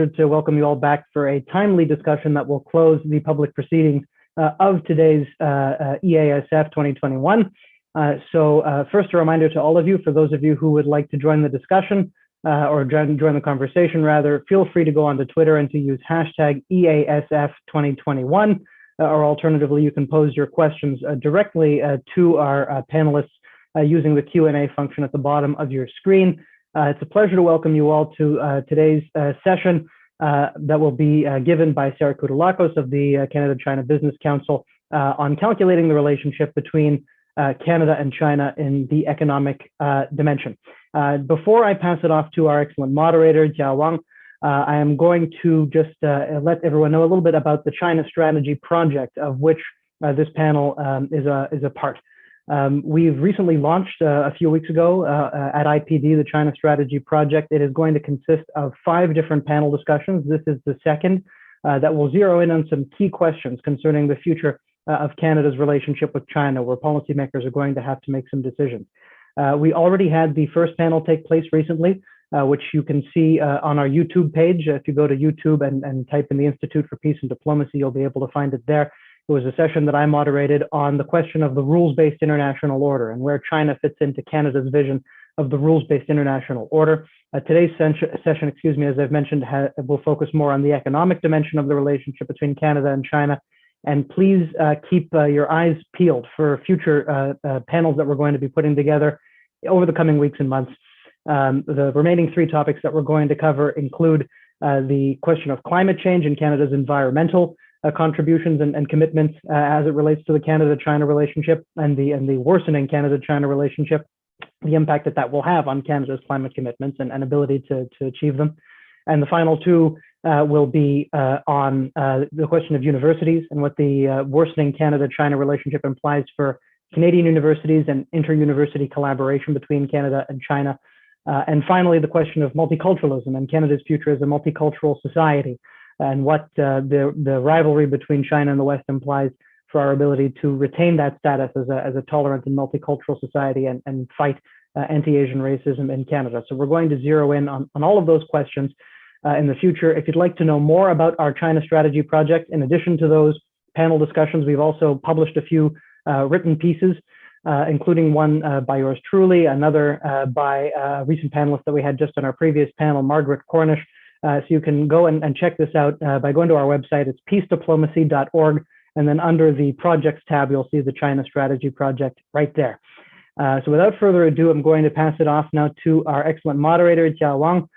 to welcome you all back for a timely discussion that will close the public proceedings of today's EASF 2021. First, a reminder to all of you, for those of you who would like to join the discussion or join the conversation, rather, feel free to go onto Twitter and to use hashtag EASF 2021, or alternatively, you can pose your questions directly to our panelists using the Q&A function at the bottom of your screen. It's a pleasure to welcome you all to today's session that will be given by Sarah Kutulakos of the Canada-China Business Council on calculating the relationship between Canada and China in the economic dimension. Before I pass it off to our excellent moderator, Jia Wang, I am going to just let everyone know a little bit about the China Strategy Project, of which this panel is a part. We've recently launched a few weeks ago at IPD, the China Strategy Project. It is going to consist of 5 different panel discussions. This is the second that will zero in on some key questions concerning the future of Canada's relationship with China, where policymakers are going to have to make some decisions. We already had the first panel take place recently, which you can see on our YouTube page. If you go to YouTube and type in the Institute for Peace and Diplomacy, you'll be able to find it there. It was a session that I moderated on the question of the rules-based international order and where China fits into Canada's vision of the rules-based international order. Today's session, as I've mentioned, will focus more on the economic dimension of the relationship between Canada and China. And please keep your eyes peeled for future panels that we're going to be putting together over the coming weeks and months. The remaining 3 topics that we're going to cover include the question of climate change and Canada's environmental contributions and commitments as it relates to the Canada-China relationship and the worsening Canada-China relationship, the impact that will have on Canada's climate commitments and ability to achieve them. And the final 2 will be on the question of universities and what the worsening Canada-China relationship implies for Canadian universities and inter-university collaboration between Canada and China. And finally, the question of multiculturalism and Canada's future as a multicultural society, and what the rivalry between China and the West implies for our ability to retain that status as a tolerant and multicultural society and fight anti-Asian racism in Canada. So we're going to zero in on all of those questions in the future. If you'd like to know more about our China Strategy Project, in addition to those panel discussions, we've also published a few written pieces, including one by yours truly, another by a recent panelist that we had just on our previous panel, Margaret Cornish. So you can go and check this out by going to our website. It's peacediplomacy.org. And then under the projects tab, you'll see the China Strategy Project right there. So without further ado, I'm going to pass it off now to our excellent moderator, Jia Wang.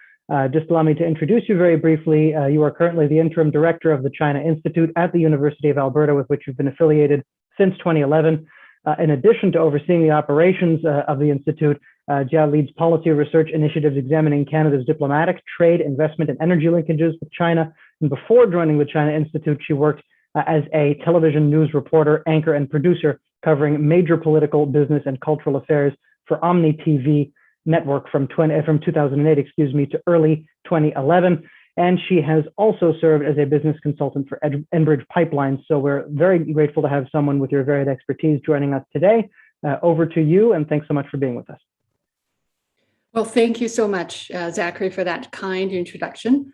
Just allow me to introduce you very briefly. You are currently the interim director of the China Institute at the University of Alberta, with which you've been affiliated since 2011. In addition to overseeing the operations of the Institute, Jia leads policy research initiatives examining Canada's diplomatic, trade, investment, and energy linkages with China. And before joining the China Institute, she worked as a television news reporter, anchor, and producer covering major political, business, and cultural affairs for Omni TV network from 2008, to early 2011. And she has also served as a business consultant for Enbridge Pipelines. So we're very grateful to have someone with your varied expertise joining us today. Over to you, and thanks so much for being with us. Well, thank you so much, Zachary, for that kind introduction.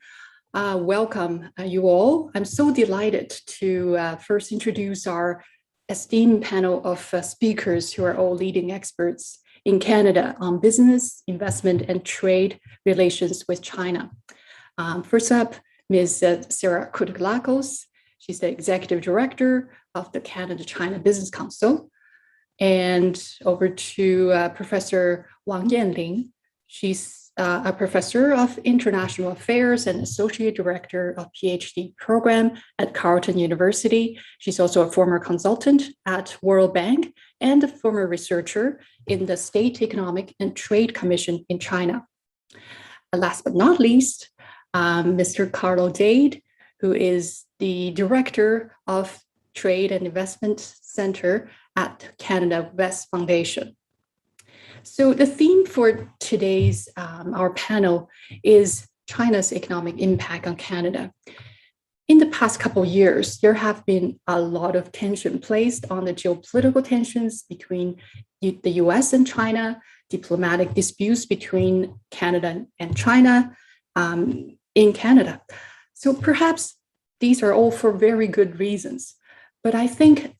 Welcome, you all. I'm so delighted to first introduce our esteemed panel of speakers who are all leading experts in Canada on business, investment, and trade relations with China. First up, Ms. Sarah Kutulakos. She's the Executive Director of the Canada-China Business Council. And over to Professor Wang Yanling. She's a professor of international affairs and associate director of PhD program at Carleton University. She's also a former consultant at World Bank and a former researcher in the State Economic and Trade Commission in China. And last but not least, Mr. Carlo Dade, who is the director of Trade and Investment Center at Canada West Foundation. So the theme for today's our panel is China's economic impact on Canada. In the past couple of years, there have been a lot of tension placed on the geopolitical tensions between the US and China, diplomatic disputes between Canada and China, in Canada. So perhaps these are all for very good reasons. But I think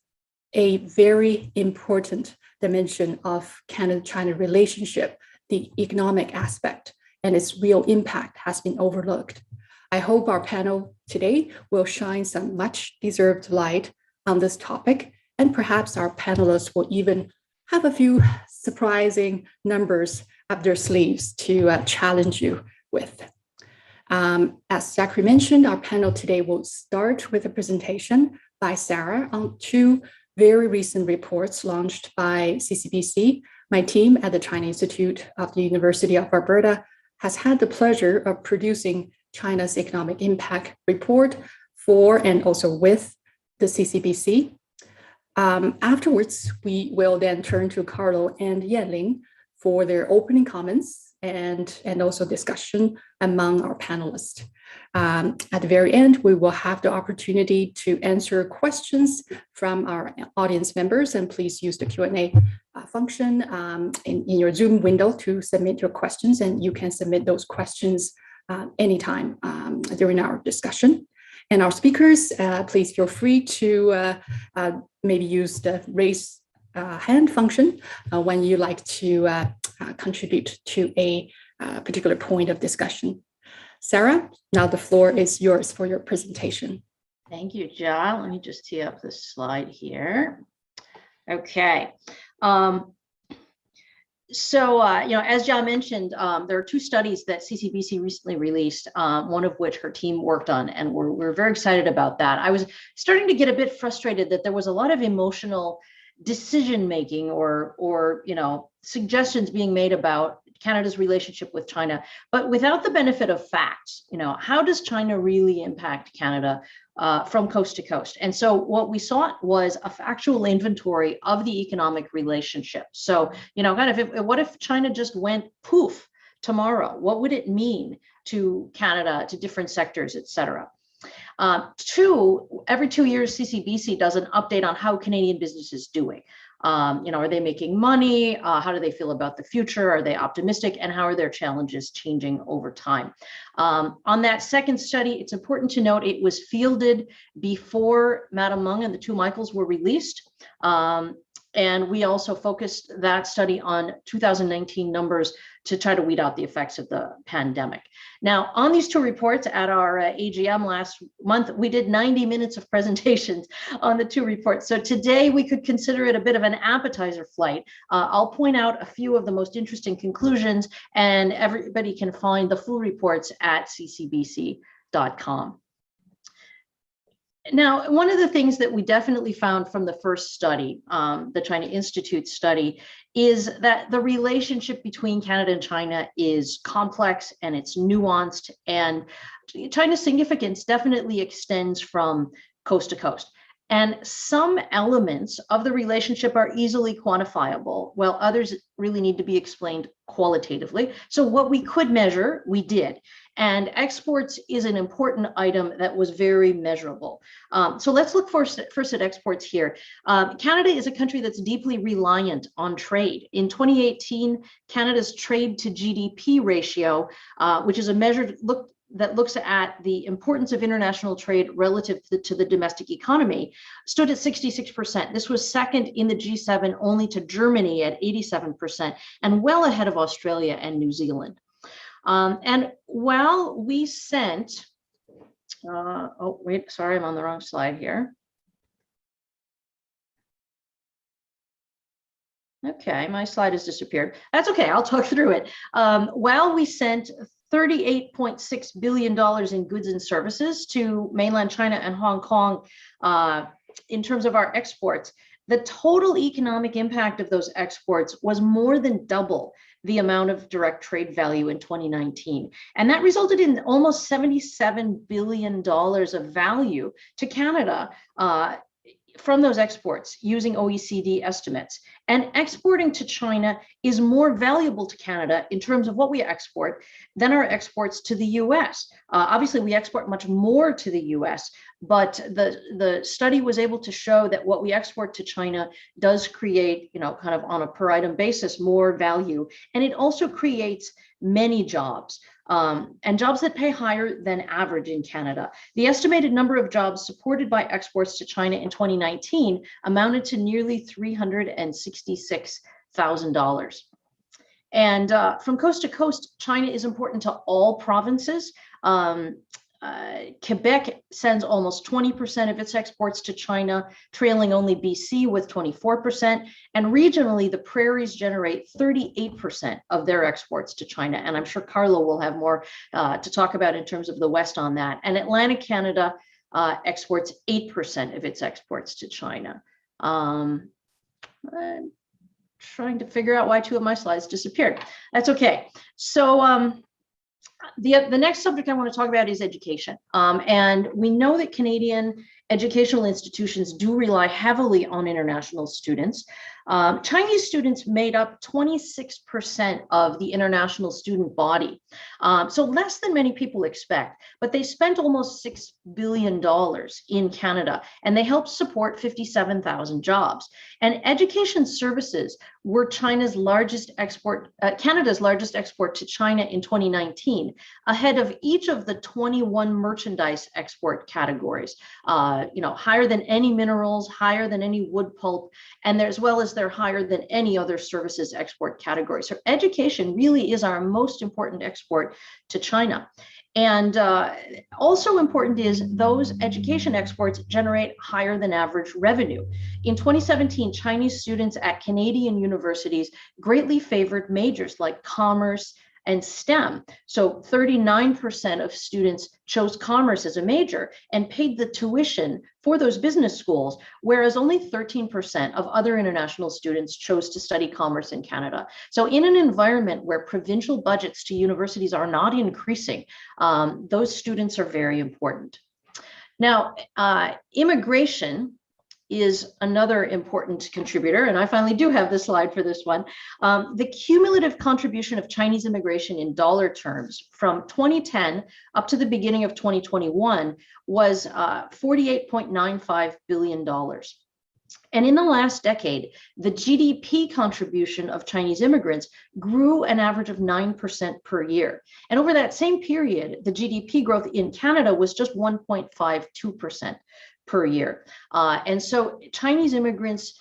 a very important dimension of Canada-China relationship, the economic aspect and its real impact, has been overlooked. I hope our panel today will shine some much deserved light on this topic, and perhaps our panelists will even have a few surprising numbers up their sleeves to challenge you with. As Zachary mentioned, our panel today will start with a presentation by Sarah on two very recent reports launched by CCBC. My team at the China Institute of the University of Alberta has had the pleasure of producing China's economic impact report for and also with the CCBC. Afterwards, we will then turn to Carlo and Yanling for their opening comments and also discussion among our panelists. At the very end, we will have the opportunity to answer questions from our audience members, and please use the Q&A function in your Zoom window to submit your questions, and you can submit those questions anytime during our discussion. And our speakers, please feel free to maybe use the raise hand function when you like to contribute to a particular point of discussion. Sarah, now the floor is yours for your presentation. Thank you, Ja. Let me just tee up this slide here. Okay. As Ja mentioned, there are two studies that CCBC recently released, one of which her team worked on, and we're very excited about that. I was starting to get a bit frustrated that there was a lot of emotional decision making or suggestions being made about Canada's relationship with China, but without the benefit of facts. How does China really impact Canada from coast to coast? And so what we sought was a factual inventory of the economic relationship. So, what if China just went poof tomorrow? What would it mean to Canada, to different sectors, et cetera? Every 2 years, CCBC does an update on how Canadian business is doing. Are they making money? How do they feel about the future? Are they optimistic? And how are their challenges changing over time? On that second study, it's important to note it was fielded before Madam Meng and the two Michaels were released. And we also focused that study on 2019 numbers to try to weed out the effects of the pandemic. Now, on these two reports at our AGM last month, we did 90 minutes of presentations on the two reports. So today we could consider it a bit of an appetizer flight. I'll point out a few of the most interesting conclusions, and everybody can find the full reports at ccbc.com. Now, one of the things that we definitely found from the first study, the China Institute study, is that the relationship between Canada and China is complex and it's nuanced, and China's significance definitely extends from coast to coast. And some elements of the relationship are easily quantifiable, while others really need to be explained qualitatively. So what we could measure, we did. And exports is an important item that was very measurable. So let's look first at exports here. Canada is a country that's deeply reliant on trade. In 2018, Canada's trade to GDP ratio, which is a measure that looks at the importance of international trade relative to the domestic economy, stood at 66%. This was second in the G7 only to Germany at 87%, and well ahead of Australia and New Zealand. And while we sent, oh, wait, sorry, I'm on the wrong slide here. Okay, my slide has disappeared. That's okay, I'll talk through it. While we sent $38.6 billion in goods and services to mainland China and Hong Kong in terms of our exports, the total economic impact of those exports was more than double the amount of direct trade value in 2019. And that resulted in almost $77 billion of value to Canada from those exports using OECD estimates. And exporting to China is more valuable to Canada in terms of what we export than our exports to the US. Obviously, we export much more to the US, but the study was able to show that what we export to China does create, kind of on a per item basis, more value. And it also creates many jobs. and jobs that pay higher than average in Canada. The estimated number of jobs supported by exports to China in 2019 amounted to nearly $366,000. And from coast to coast, China is important to all provinces. Quebec sends almost 20% of its exports to China, trailing only BC with 24%. And regionally, the prairies generate 38% of their exports to China. And I'm sure Carlo will have more to talk about in terms of the West on that. And Atlantic Canada exports 8% of its exports to China. I'm trying to figure out why 2 of my slides disappeared. That's okay. So the next subject I want to talk about is education. And we know that Canadian educational institutions do rely heavily on international students. Chinese students made up 26% of the international student body. So less than many people expect, but they spent almost $6 billion in Canada, and they helped support 57,000 jobs. And education services were Canada's largest export to China in 2019, ahead of each of the 21 merchandise export categories. Higher than any minerals, higher than any wood pulp, and as well as they're higher than any other services export category. So education really is our most important export to China. And also important is those education exports generate higher than average revenue. In 2017, Chinese students at Canadian universities greatly favored majors like commerce and STEM. So 39% of students chose commerce as a major and paid the tuition for those business schools, whereas only 13% of other international students chose to study commerce in Canada. So in an environment where provincial budgets to universities are not increasing, those students are very important. Now, immigration is another important contributor, and I finally do have the slide for this one. The cumulative contribution of Chinese immigration in dollar terms from 2010 up to the beginning of 2021 was $48.95 billion. And in the last decade, the GDP contribution of Chinese immigrants grew an average of 9% per year. And over that same period, the GDP growth in Canada was just 1.52% per year. And so Chinese immigrants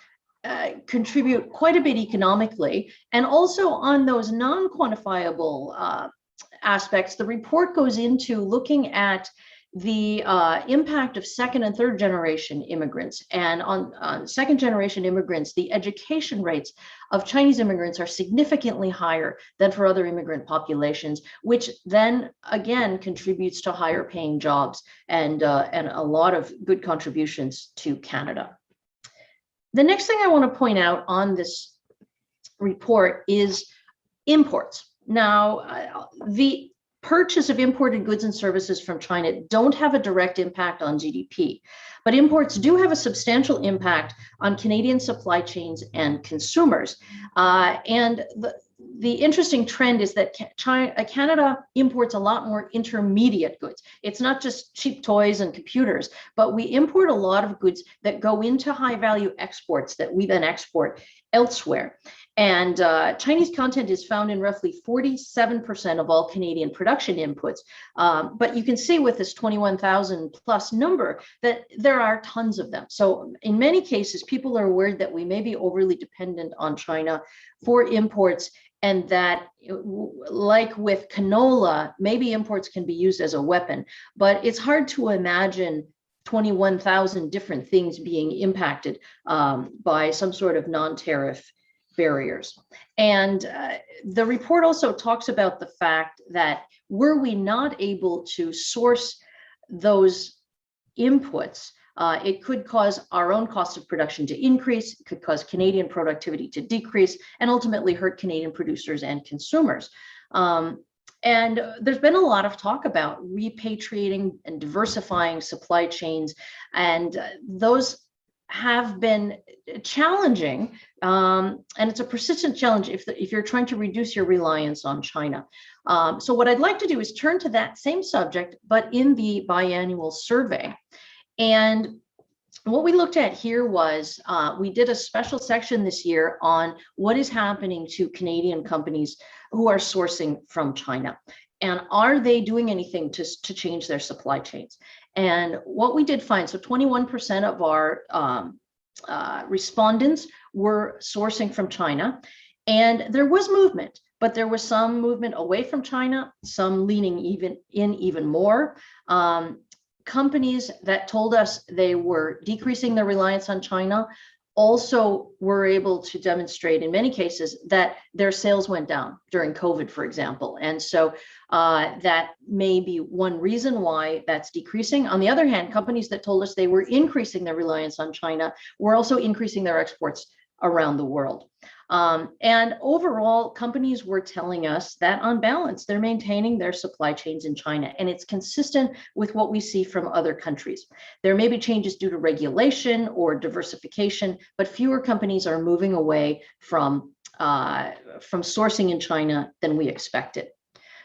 contribute quite a bit economically. And also on those non-quantifiable aspects, the report goes into looking at the impact of second and third generation immigrants. And on second generation immigrants, the education rates of Chinese immigrants are significantly higher than for other immigrant populations, which then again contributes to higher paying jobs and a lot of good contributions to Canada. The next thing I want to point out on this report is imports. Now, the purchase of imported goods and services from China don't have a direct impact on GDP, but imports do have a substantial impact on Canadian supply chains and consumers. And the interesting trend is that Canada imports a lot more intermediate goods. It's not just cheap toys and computers, but we import a lot of goods that go into high value exports that we then export elsewhere. And Chinese content is found in roughly 47% of all Canadian production inputs. But you can see with this 21,000 plus number that there are tons of them. So in many cases, people are worried that we may be overly dependent on China for imports, and that, like with canola, maybe imports can be used as a weapon. But it's hard to imagine 21,000 different things being impacted by some sort of non-tariff barriers. And the report also talks about the fact that were we not able to source those inputs, it could cause our own cost of production to increase, it could cause Canadian productivity to decrease, and ultimately hurt Canadian producers and consumers. And there's been a lot of talk about repatriating and diversifying supply chains, and those have been challenging, and it's a persistent challenge if you're trying to reduce your reliance on China. So what I'd like to do is turn to that same subject, but in the biannual survey. And what we looked at here was we did a special section this year on what is happening to Canadian companies who are sourcing from China. And are they doing anything to change their supply chains? And what we did find, so 21% of our respondents were sourcing from China, and there was movement, but there was some movement away from China, some leaning even more. Companies that told us they were decreasing their reliance on China also were able to demonstrate in many cases that their sales went down during COVID, for example. And so that may be one reason why that's decreasing. On the other hand, companies that told us they were increasing their reliance on China were also increasing their exports around the world. And overall, companies were telling us that on balance, they're maintaining their supply chains in China. And it's consistent with what we see from other countries. There may be changes due to regulation or diversification, but fewer companies are moving away from sourcing in China than we expected.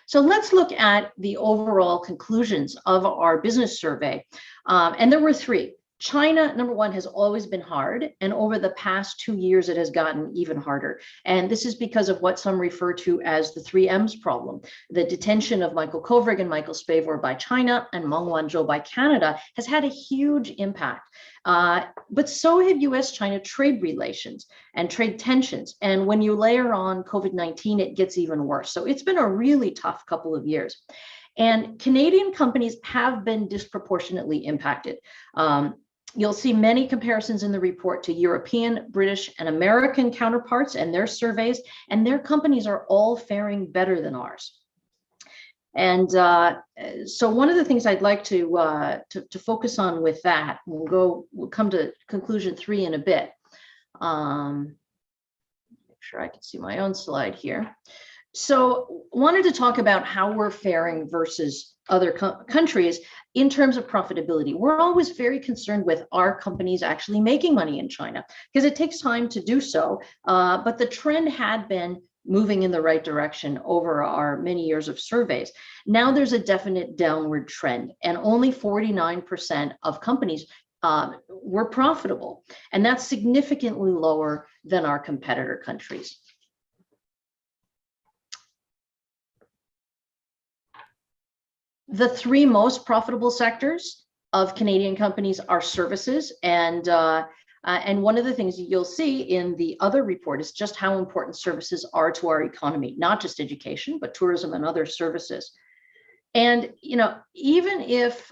So let's look at the overall conclusions of our business survey. And there were three. China, number one, has always been hard, and over the past 2 years, it has gotten even harder. And this is because of what some refer to as the 3 M's problem. The detention of Michael Kovrig and Michael Spavor by China and Meng Wanzhou by Canada has had a huge impact. But so have US-China trade relations and trade tensions. And when you layer on COVID-19, it gets even worse. So it's been a really tough couple of years. And Canadian companies have been disproportionately impacted. You'll see many comparisons in the report to European, British, and American counterparts and their surveys, and their companies are all faring better than ours. And so one of the things I'd like to focus on with that, we'll come to conclusion 3 in a bit. Make sure I can see my own slide here. So wanted to talk about how we're faring versus other countries in terms of profitability. We're always very concerned with our companies actually making money in China because it takes time to do so. But the trend had been moving in the right direction over our many years of surveys. Now there's a definite downward trend, and only 49% of companies were profitable. And that's significantly lower than our competitor countries. The 3 most profitable sectors of Canadian companies are services, and one of the things you'll see in the other report is just how important services are to our economy, not just education, but tourism and other services. And even if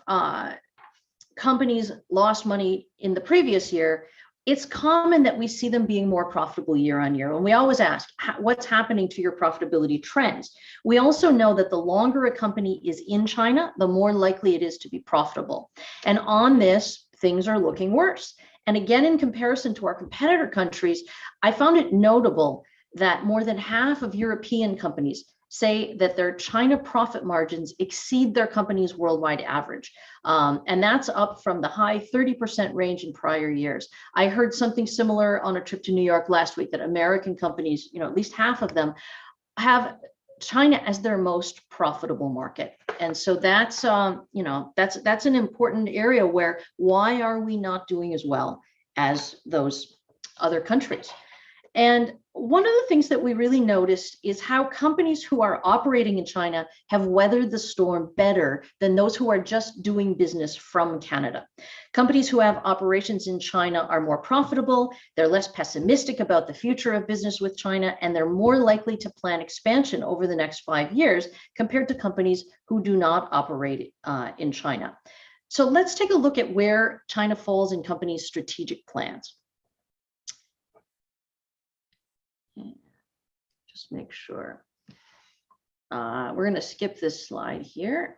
companies lost money in the previous year, it's common that we see them being more profitable year on year. And we always ask, what's happening to your profitability trends? We also know that the longer a company is in China, the more likely it is to be profitable. And on this, things are looking worse. And again, in comparison to our competitor countries, I found it notable that more than half of European companies say that their China profit margins exceed their company's worldwide average. And that's up from the high 30% range in prior years. I heard something similar on a trip to New York last week, that American companies, at least half of them, have China as their most profitable market. And so that's, that's an important area where, why are we not doing as well as those other countries? And one of the things that we really noticed is how companies who are operating in China have weathered the storm better than those who are just doing business from Canada. Companies who have operations in China are more profitable, they're less pessimistic about the future of business with China, and they're more likely to plan expansion over the next 5 years compared to companies who do not operate in China. So let's take a look at where China falls in companies' strategic plans. Just make sure. We're going to skip this slide here.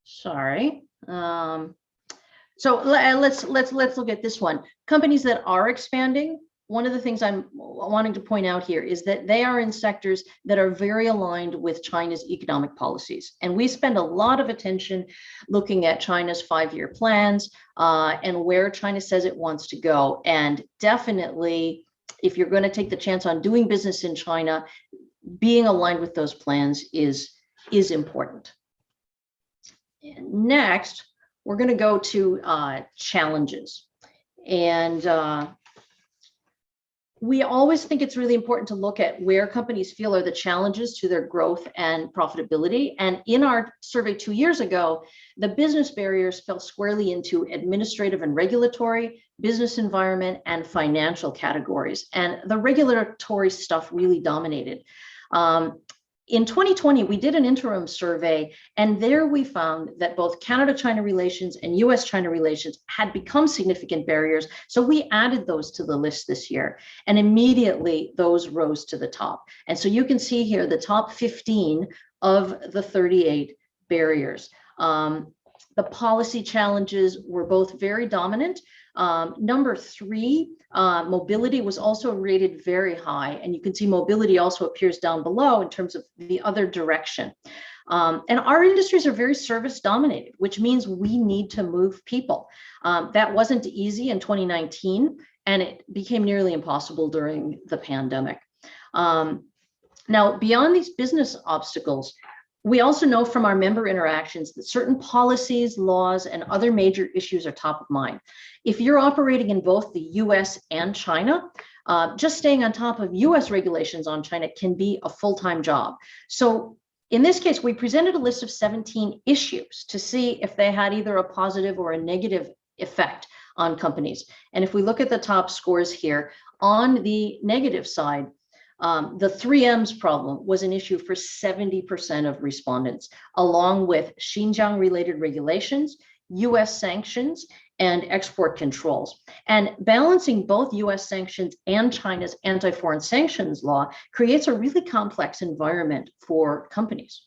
Sorry. So let's look at this one. Companies that are expanding. One of the things I'm wanting to point out here is that they are in sectors that are very aligned with China's economic policies. And we spend a lot of attention looking at China's 5-year plans and where China says it wants to go. And definitely, if you're going to take the chance on doing business in China, being aligned with those plans is important. And next, we're going to go to challenges. And we always think it's really important to look at where companies feel are the challenges to their growth and profitability. And in our survey 2 years ago, the business barriers fell squarely into administrative and regulatory, business environment, and financial categories. And the regulatory stuff really dominated. In 2020, we did an interim survey, and there we found that both Canada-China relations and US-China relations had become significant barriers. So we added those to the list this year, and immediately those rose to the top. And so you can see here the top 15 of the 38 barriers. The policy challenges were both very dominant. Number 3, mobility was also rated very high, and you can see mobility also appears down below in terms of the other direction. And our industries are very service dominated, which means we need to move people. That wasn't easy in 2019, and it became nearly impossible during the pandemic. Now, beyond these business obstacles, we also know from our member interactions that certain policies, laws, and other major issues are top of mind. If you're operating in both the US and China, just staying on top of US regulations on China can be a full-time job. So in this case, we presented a list of 17 issues to see if they had either a positive or a negative effect on companies. And if we look at the top scores here, on the negative side, the 3Ms problem was an issue for 70% of respondents, along with Xinjiang-related regulations, US sanctions, and export controls. And balancing both US sanctions and China's anti-foreign sanctions law creates a really complex environment for companies.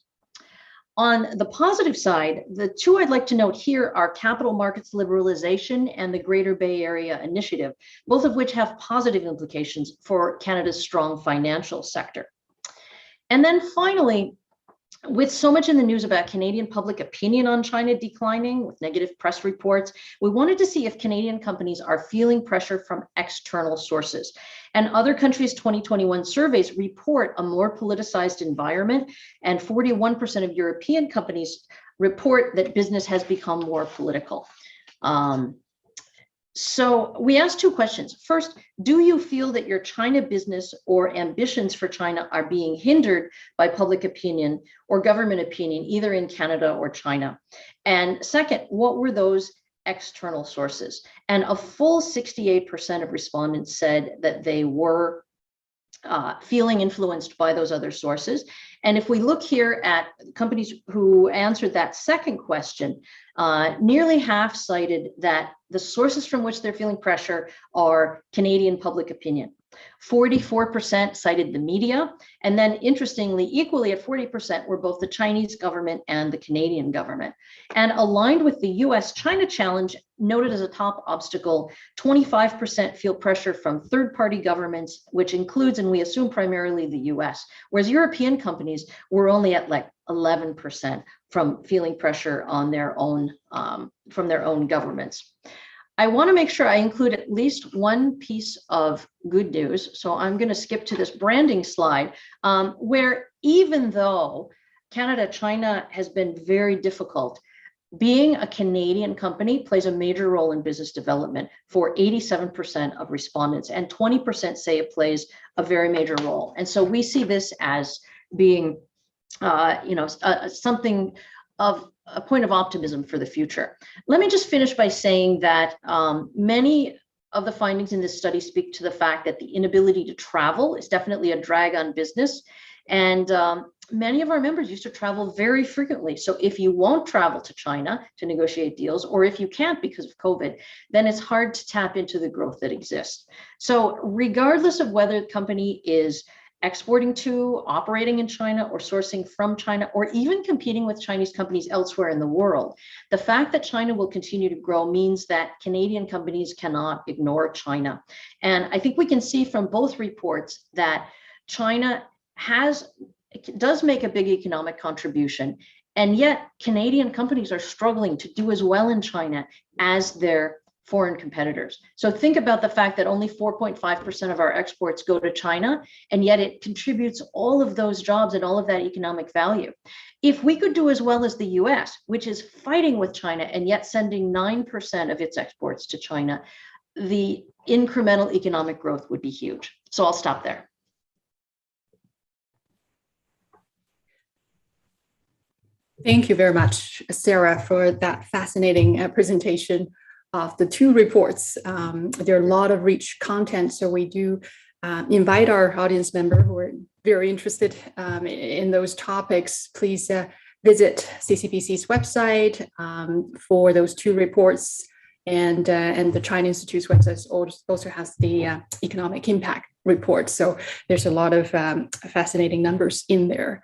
On the positive side, the two I'd like to note here are capital markets liberalization and the Greater Bay Area Initiative, both of which have positive implications for Canada's strong financial sector. And then finally, with so much in the news about Canadian public opinion on China declining with negative press reports, we wanted to see if Canadian companies are feeling pressure from external sources. And other countries' 2021 surveys report a more politicized environment, and 41% of European companies report that business has become more political. So we asked 2 questions. First, do you feel that your China business or ambitions for China are being hindered by public opinion or government opinion, either in Canada or China? And second, what were those external sources? And a full 68% of respondents said that they were feeling influenced by those other sources. And if we look here at companies who answered that second question, nearly half cited that the sources from which they're feeling pressure are Canadian public opinion. 44% cited the media, and then interestingly, equally at 40% were both the Chinese government and the Canadian government. And aligned with the US-China challenge, noted as a top obstacle, 25% feel pressure from third-party governments, which includes, and we assume primarily the US, whereas European companies were only at like 11% from feeling pressure on their own, from their own governments. I want to make sure I include at least one piece of good news. So I'm going to skip to this branding slide, where even though Canada-China has been very difficult, being a Canadian company plays a major role in business development for 87% of respondents, and 20% say it plays a very major role. And so we see this as being, something of a point of optimism for the future. Let me just finish by saying that many of the findings in this study speak to the fact that the inability to travel is definitely a drag on business. And many of our members used to travel very frequently. So if you won't travel to China to negotiate deals, or if you can't because of COVID, then it's hard to tap into the growth that exists. So regardless of whether the company is exporting to, operating in China, or sourcing from China, or even competing with Chinese companies elsewhere in the world, the fact that China will continue to grow means that Canadian companies cannot ignore China. And I think we can see from both reports that China does make a big economic contribution, and yet Canadian companies are struggling to do as well in China as their foreign competitors. So think about the fact that only 4.5% of our exports go to China, and yet it contributes all of those jobs and all of that economic value. If we could do as well as the US, which is fighting with China and yet sending 9% of its exports to China, the incremental economic growth would be huge. So I'll stop there. Thank you very much, Sarah, for that fascinating presentation of the two reports. There are a lot of rich content, so we do invite our audience member who are very interested in those topics. Please visit CCBC's website for those two reports, and the China Institute's website also has the economic impact report. So there's a lot of fascinating numbers in there.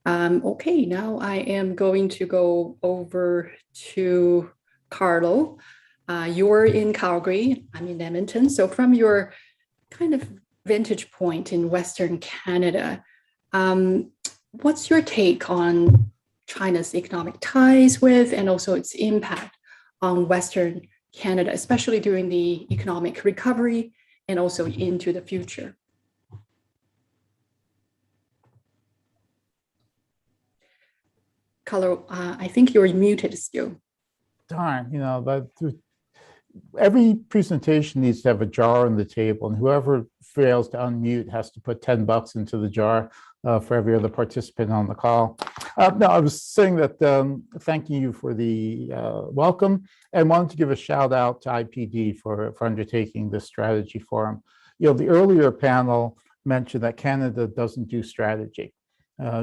Okay, now I am going to go over to Carlo. You're in Calgary, I'm in Edmonton. So from your kind of vantage point in Western Canada, what's your take on China's economic ties with and also its impact on Western Canada, especially during the economic recovery and also into the future? Carlo, I think you're muted still. Darn, every presentation needs to have a jar on the table, and whoever fails to unmute has to put $10 into the jar for every other participant on the call. No, I was saying that thanking you for the welcome, and wanted to give a shout out to IPD for undertaking this strategy forum. The earlier panel mentioned that Canada doesn't do strategy.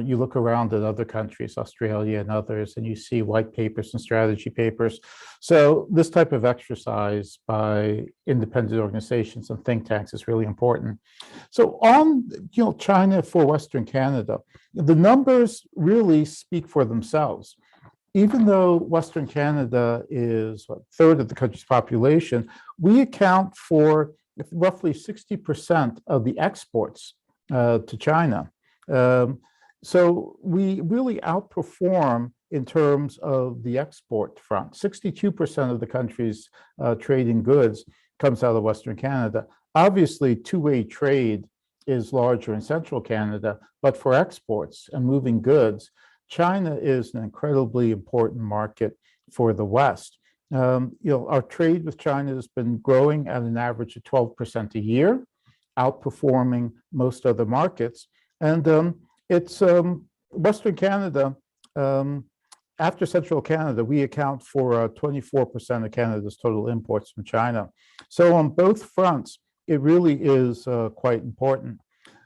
You look around at other countries, Australia and others, and you see white papers and strategy papers. So this type of exercise by independent organizations and think tanks is really important. So on China for Western Canada, the numbers really speak for themselves. Even though Western Canada is a third of the country's population, we account for roughly 60% of the exports to China. So we really outperform in terms of the export front. 62% of the country's trade in goods comes out of Western Canada. Obviously, two-way trade is larger in central Canada, but for exports and moving goods, China is an incredibly important market for the West. Our trade with China has been growing at an average of 12% a year, outperforming most other markets. And it's Western Canada, after Central Canada, we account for 24% of Canada's total imports from China. So on both fronts, it really is quite important.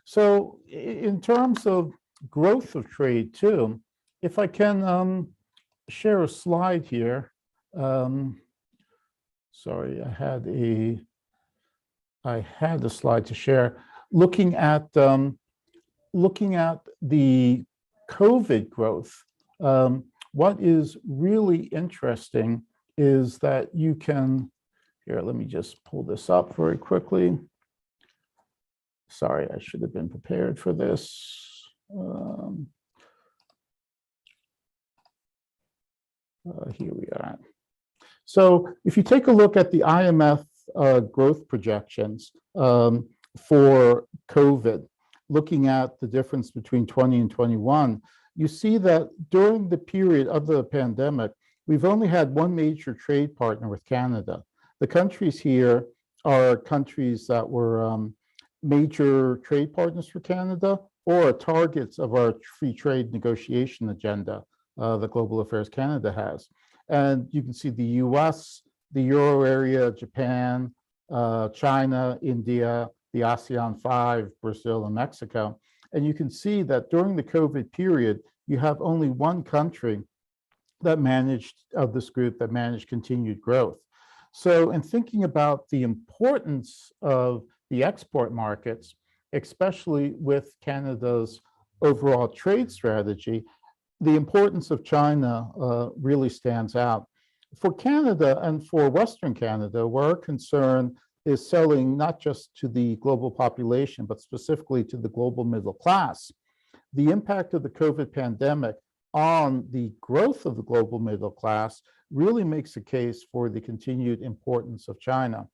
So in terms of growth of trade too, if I can share a slide here. Sorry, I had a slide to share. Looking at the COVID growth, what is really interesting is that you can, here, let me just pull this up very quickly. Sorry, I should have been prepared for this. Here we are. So if you take a look at the IMF growth projections for COVID, looking at the difference between 20 and 21, you see that during the period of the pandemic, we've only had one major trade partner with Canada. The countries here are countries that were major trade partners for Canada or targets of our free trade negotiation agenda that Global Affairs Canada has. And you can see the US, the Euro area, Japan, China, India, the ASEAN 5, Brazil, and Mexico. And you can see that during the COVID period, you have only one country that managed, of this group, that managed continued growth. So in thinking about the importance of the export markets, especially with Canada's overall trade strategy, the importance of China really stands out. For Canada and for Western Canada, where our concern is selling not just to the global population, but specifically to the global middle class, the impact of the COVID pandemic on the growth of the global middle class really makes a case for the continued importance of China.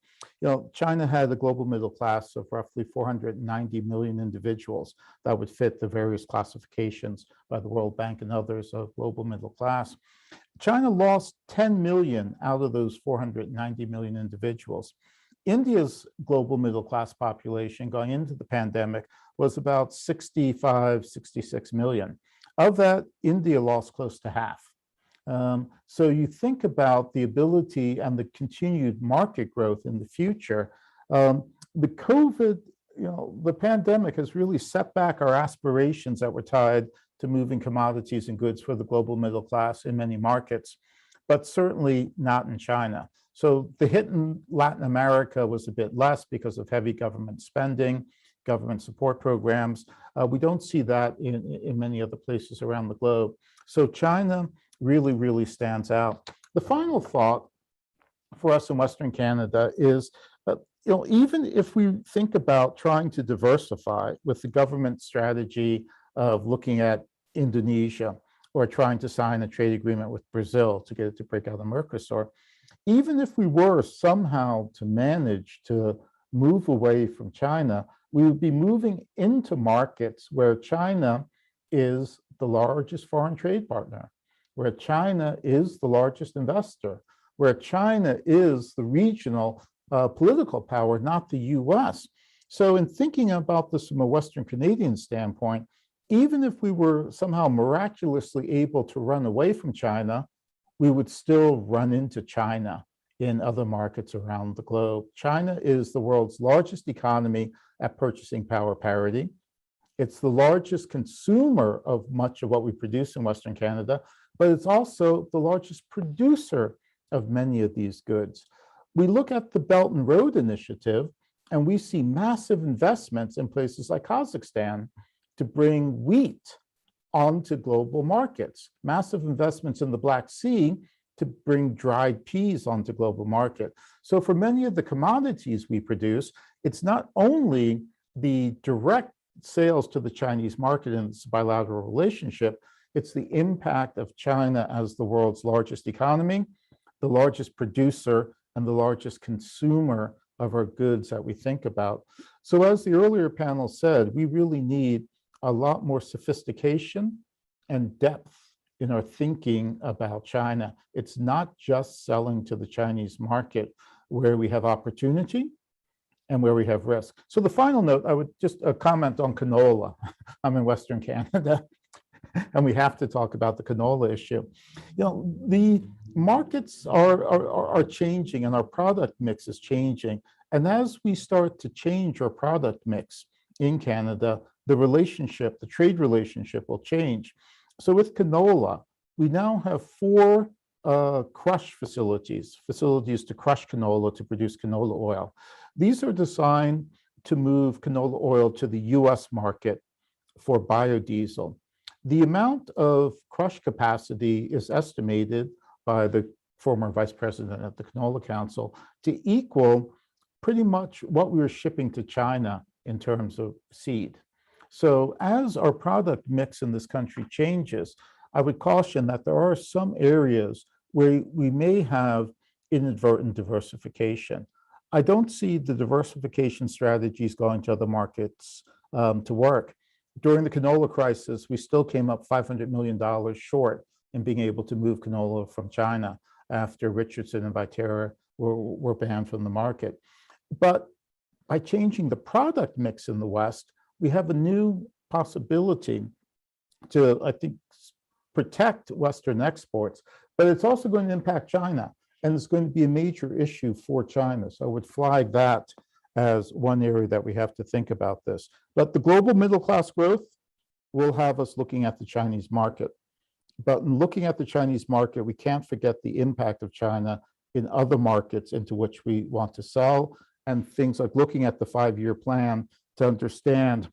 China had a global middle class of roughly 490 million individuals that would fit the various classifications by the World Bank and others of global middle class. China lost 10 million out of those 490 million individuals. India's global middle class population going into the pandemic was about 65, 66 million. Of that, India lost close to half. So you think about the ability and the continued market growth in the future. The COVID, the pandemic has really set back our aspirations that were tied to moving commodities and goods for the global middle class in many markets, but certainly not in China. So the hit in Latin America was a bit less because of heavy government spending, government support programs. We don't see that in many other places around the globe. So China really, really stands out. The final thought for us in Western Canada is, even if we think about trying to diversify with the government strategy of looking at Indonesia or trying to sign a trade agreement with Brazil to get it to break out of Mercosur, even if we were somehow to manage to move away from China, we would be moving into markets where China is the largest foreign trade partner, where China is the largest investor, where China is the regional political power, not the US. So in thinking about this from a Western Canadian standpoint, even if we were somehow miraculously able to run away from China, we would still run into China in other markets around the globe. China is the world's largest economy at purchasing power parity. It's the largest consumer of much of what we produce in Western Canada, but it's also the largest producer of many of these goods. We look at the Belt and Road Initiative, and we see massive investments in places like Kazakhstan to bring wheat onto global markets, massive investments in the Black Sea to bring dried peas onto global market. So for many of the commodities we produce, it's not only the direct sales to the Chinese market in this bilateral relationship, it's the impact of China as the world's largest economy, the largest producer, and the largest consumer of our goods that we think about. So as the earlier panel said, we really need a lot more sophistication and depth in our thinking about China. It's not just selling to the Chinese market where we have opportunity and where we have risk. So the final note, I would just comment on canola. I'm in Western Canada, and we have to talk about the canola issue. The markets are changing and our product mix is changing. And as we start to change our product mix in Canada, the trade relationship will change. So with canola, we now have 4 crush facilities to crush canola to produce canola oil. These are designed to move canola oil to the US market for biodiesel. The amount of crush capacity is estimated by the former vice president at the Canola Council to equal pretty much what we were shipping to China in terms of seed. So as our product mix in this country changes, I would caution that there are some areas where we may have inadvertent diversification. I don't see the diversification strategies going to other markets to work. During the canola crisis, we still came up $500 million short in being able to move canola from China after Richardson and Viterra were banned from the market. But by changing the product mix in the West, we have a new possibility to, I think, protect Western exports, but it's also going to impact China, and it's going to be a major issue for China. So I would flag that as one area that we have to think about this. But the global middle class growth will have us looking at the Chinese market. But in looking at the Chinese market, we can't forget the impact of China in other markets into which we want to sell, and things like looking at the 5-year plan to understand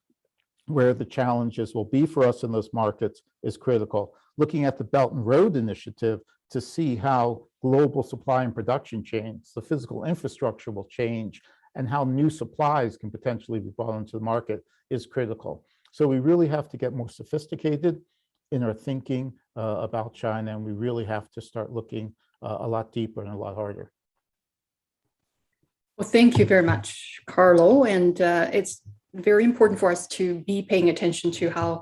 where the challenges will be for us in those markets is critical. Looking at the Belt and Road Initiative to see how global supply and production chains, the physical infrastructure will change, and how new supplies can potentially be brought into the market is critical. So we really have to get more sophisticated in our thinking about China, and we really have to start looking a lot deeper and a lot harder. Well, thank you very much, Carlo. And it's very important for us to be paying attention to how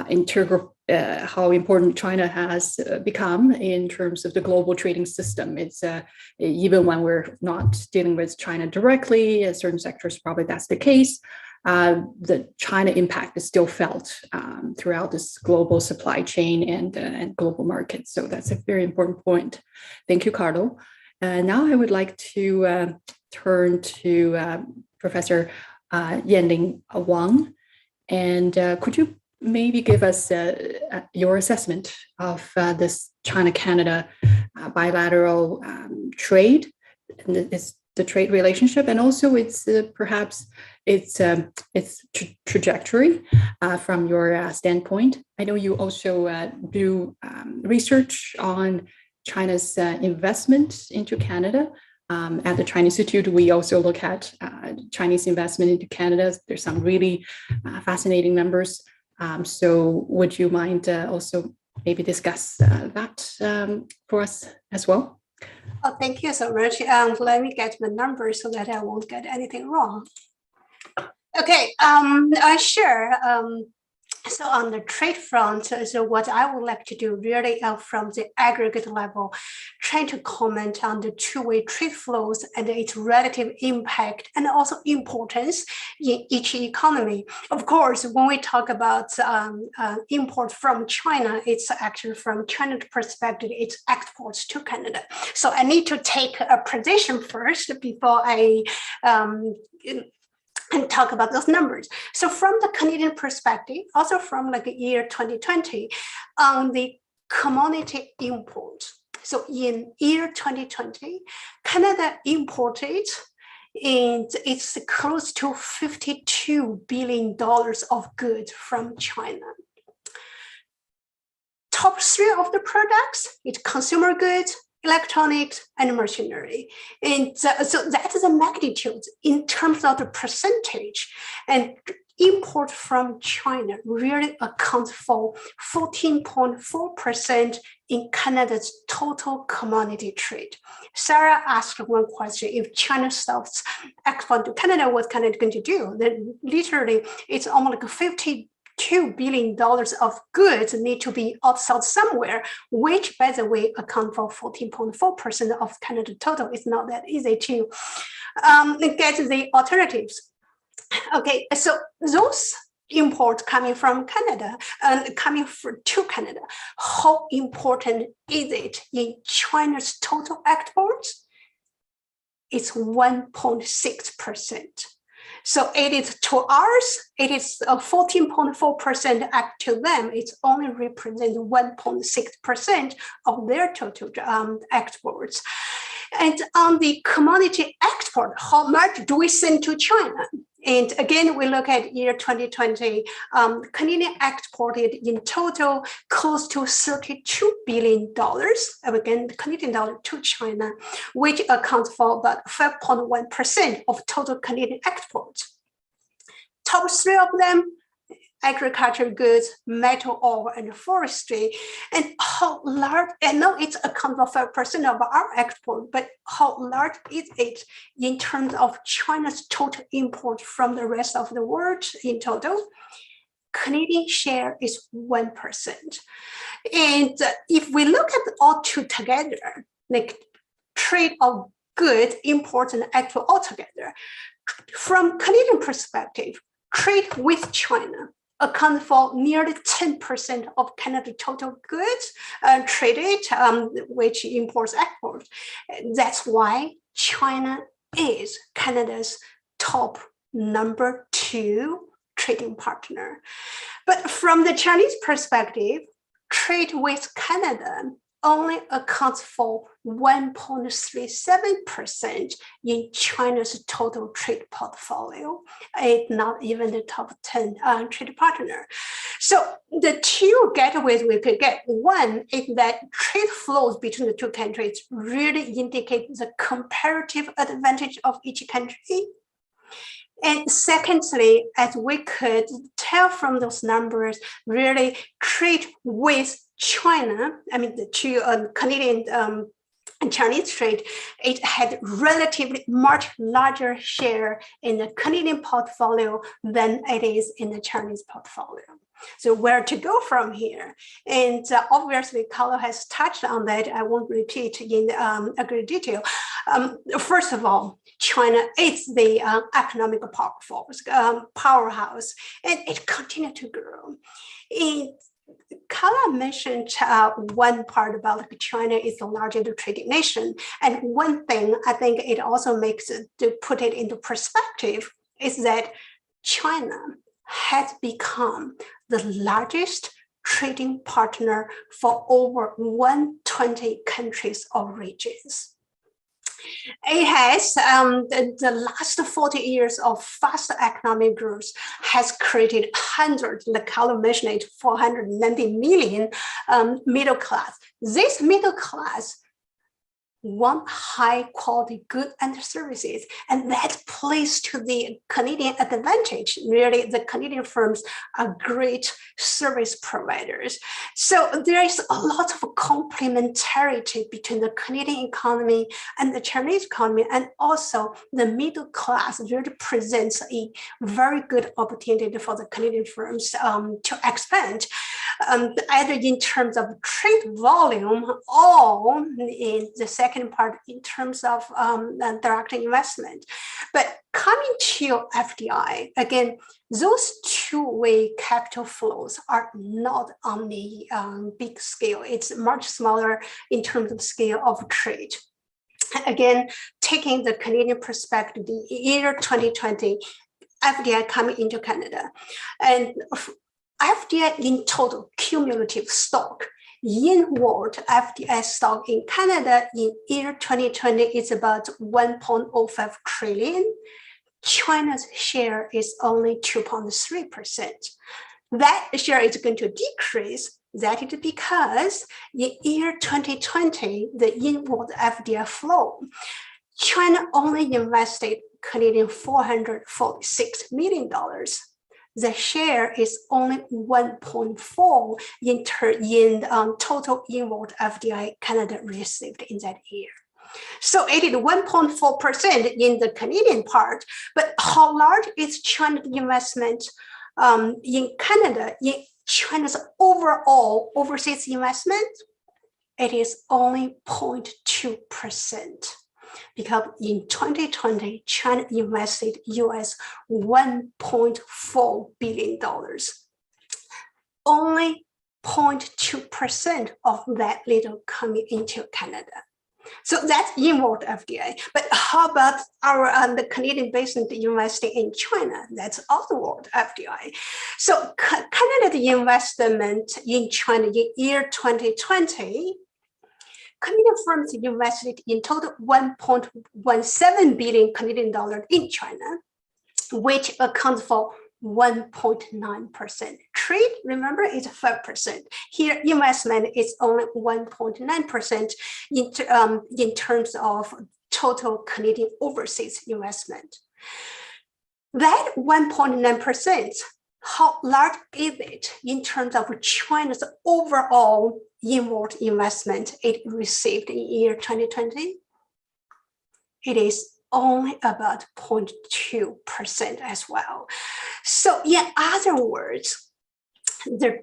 integral, how important China has become in terms of the global trading system. It's even when we're not dealing with China directly, in certain sectors, probably that's the case. The China impact is still felt throughout this global supply chain and global markets. So that's a very important point. Thank you, Carlo. Now I would like to turn to Professor Yanling Wang. And could you maybe give us your assessment of this China-Canada bilateral trade, and the trade relationship, and also its perhaps its trajectory from your standpoint? I know you also do research on China's investment into Canada. At the China Institute, we also look at Chinese investment into Canada. There's some really fascinating numbers. So would you mind also maybe discuss that for us as well? Oh, thank you so much. Let me get the numbers so that I won't get anything wrong. Okay, sure. So on the trade front, so what I would like to do really from the aggregate level, trying to comment on the two-way trade flows and its relative impact and also importance in each economy. Of course, when we talk about import from China, it's actually from China's perspective, it's exports to Canada. So I need to take a position first before I and talk about those numbers. So from the Canadian perspective, also from like the year 2020, on the commodity import. So in year 2020, Canada imported, and it's close to $52 billion of goods from China. Top three of the products, it's consumer goods, electronics, and machinery. And so that is a magnitude in terms of the percentage. And import from China really accounts for 14.4% in Canada's total commodity trade. Sarah asked one question: if China stops export to Canada, what Canada going to do? Then literally, it's almost like $52 billion of goods need to be outsourced somewhere, which, by the way, account for 14.4% of Canada total. It's not that easy to get the alternatives. Okay, so those imports coming from Canada and coming to Canada, how important is it in China's total exports? It's 1.6%. So it is to ours, it is 14.4% to them. It's only represents 1.6% of their total exports. And on the commodity export, how much do we send to China? And again, we look at year 2020, Canadian exported in total close to $32 billion, again, Canadian dollar to China, which accounts for about 5.1% of total Canadian exports. Top three of them, agricultural goods, metal ore, and forestry. And how large, I know it's account for 5% of our export, but how large is it in terms of China's total import from the rest of the world in total? Canadian share is 1%. And if we look at all two together, like trade of goods, import and export all together, from Canadian perspective, trade with China account for nearly 10% of Canada's total goods traded, which imports exports. That's why China is Canada's top number 2 trading partner. But from the Chinese perspective, trade with Canada only accounts for 1.37% in China's total trade portfolio. It's not even the top 10 trade partner. So the two gateways we could get, one is that trade flows between the two countries really indicate the comparative advantage of each country. And secondly, as we could tell from those numbers, really trade with China, I mean the two Canadian and Chinese trade, it had relatively much larger share in the Canadian portfolio than it is in the Chinese portfolio. So where to go from here? And obviously, Carlo has touched on that. I won't repeat in a great detail. First of all, China is the economic powerhouse, and it continued to grow. Carla mentioned one part about like, China is the largest trading nation. And one thing I think it also makes it, to put it into perspective, is that China has become the largest trading partner for over 120 countries or regions. It has the last 40 years of fast economic growth has created hundreds, like Carlo mentioned it, 490 million middle class. This middle class want high quality goods and services, and that plays to the Canadian advantage. Really, the Canadian firms are great service providers. So there is a lot of complementarity between the Canadian economy and the Chinese economy, and also the middle class really presents a very good opportunity for the Canadian firms to expand, either in terms of trade volume or in the second part in terms of direct investment. But coming to FDI, again, those two-way capital flows are not on the big scale. It's much smaller in terms of scale of trade. Again, taking the Canadian perspective, the year 2020, FDI coming into Canada, and FDI in total cumulative stock, inward FDI stock in Canada in year 2020 is about 1.05 trillion. China's share is only 2.3%. That share is going to decrease. That is because in year 2020, the inward FDI flow, China only invested Canadian $446 million. The share is only 1.4 in total inward FDI Canada received in that year. So it is 1.4% in the Canadian part, but how large is China's investment in Canada, in China's overall overseas investment? It is only 0.2%. Because in 2020, China invested US $1.4 billion. Only 0.2% of that little coming into Canada. So that's inward FDI. But how about our the Canadian basin investing in China? That's outward FDI. So Canada's investment in China in year 2020, Canadian firms invested in total 1.17 billion Canadian dollars in China, which accounts for 1.9%. Trade, remember, is 5%. Here, investment is only 1.9% in terms of total Canadian overseas investment. That 1.9%, how large is it in terms of China's overall inward investment it received in year 2020? It is only about 0.2% as well. So in other words, the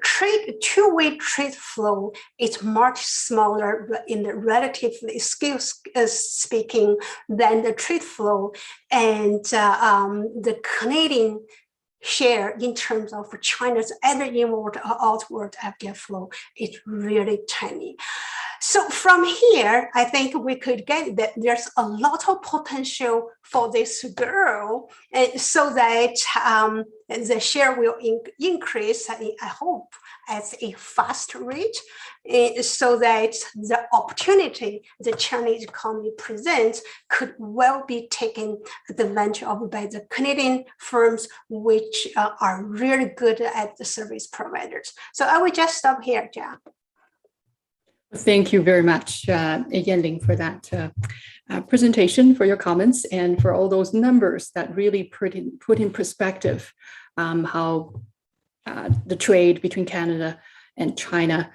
two-way trade flow is much smaller in the relatively scale speaking than the trade flow, and the Canadian share in terms of China's either inward or outward FDI flow is really tiny. So from here, I think we could get that there's a lot of potential for this to grow, so that the share will increase, I hope, at a fast rate, so that the opportunity the Chinese economy presents could well be taken advantage of by the Canadian firms, which are really good at the service providers. So I will just stop here, Jack. Thank you very much, Yanling, for that presentation, for your comments, and for all those numbers that really put in perspective how the trade between Canada and China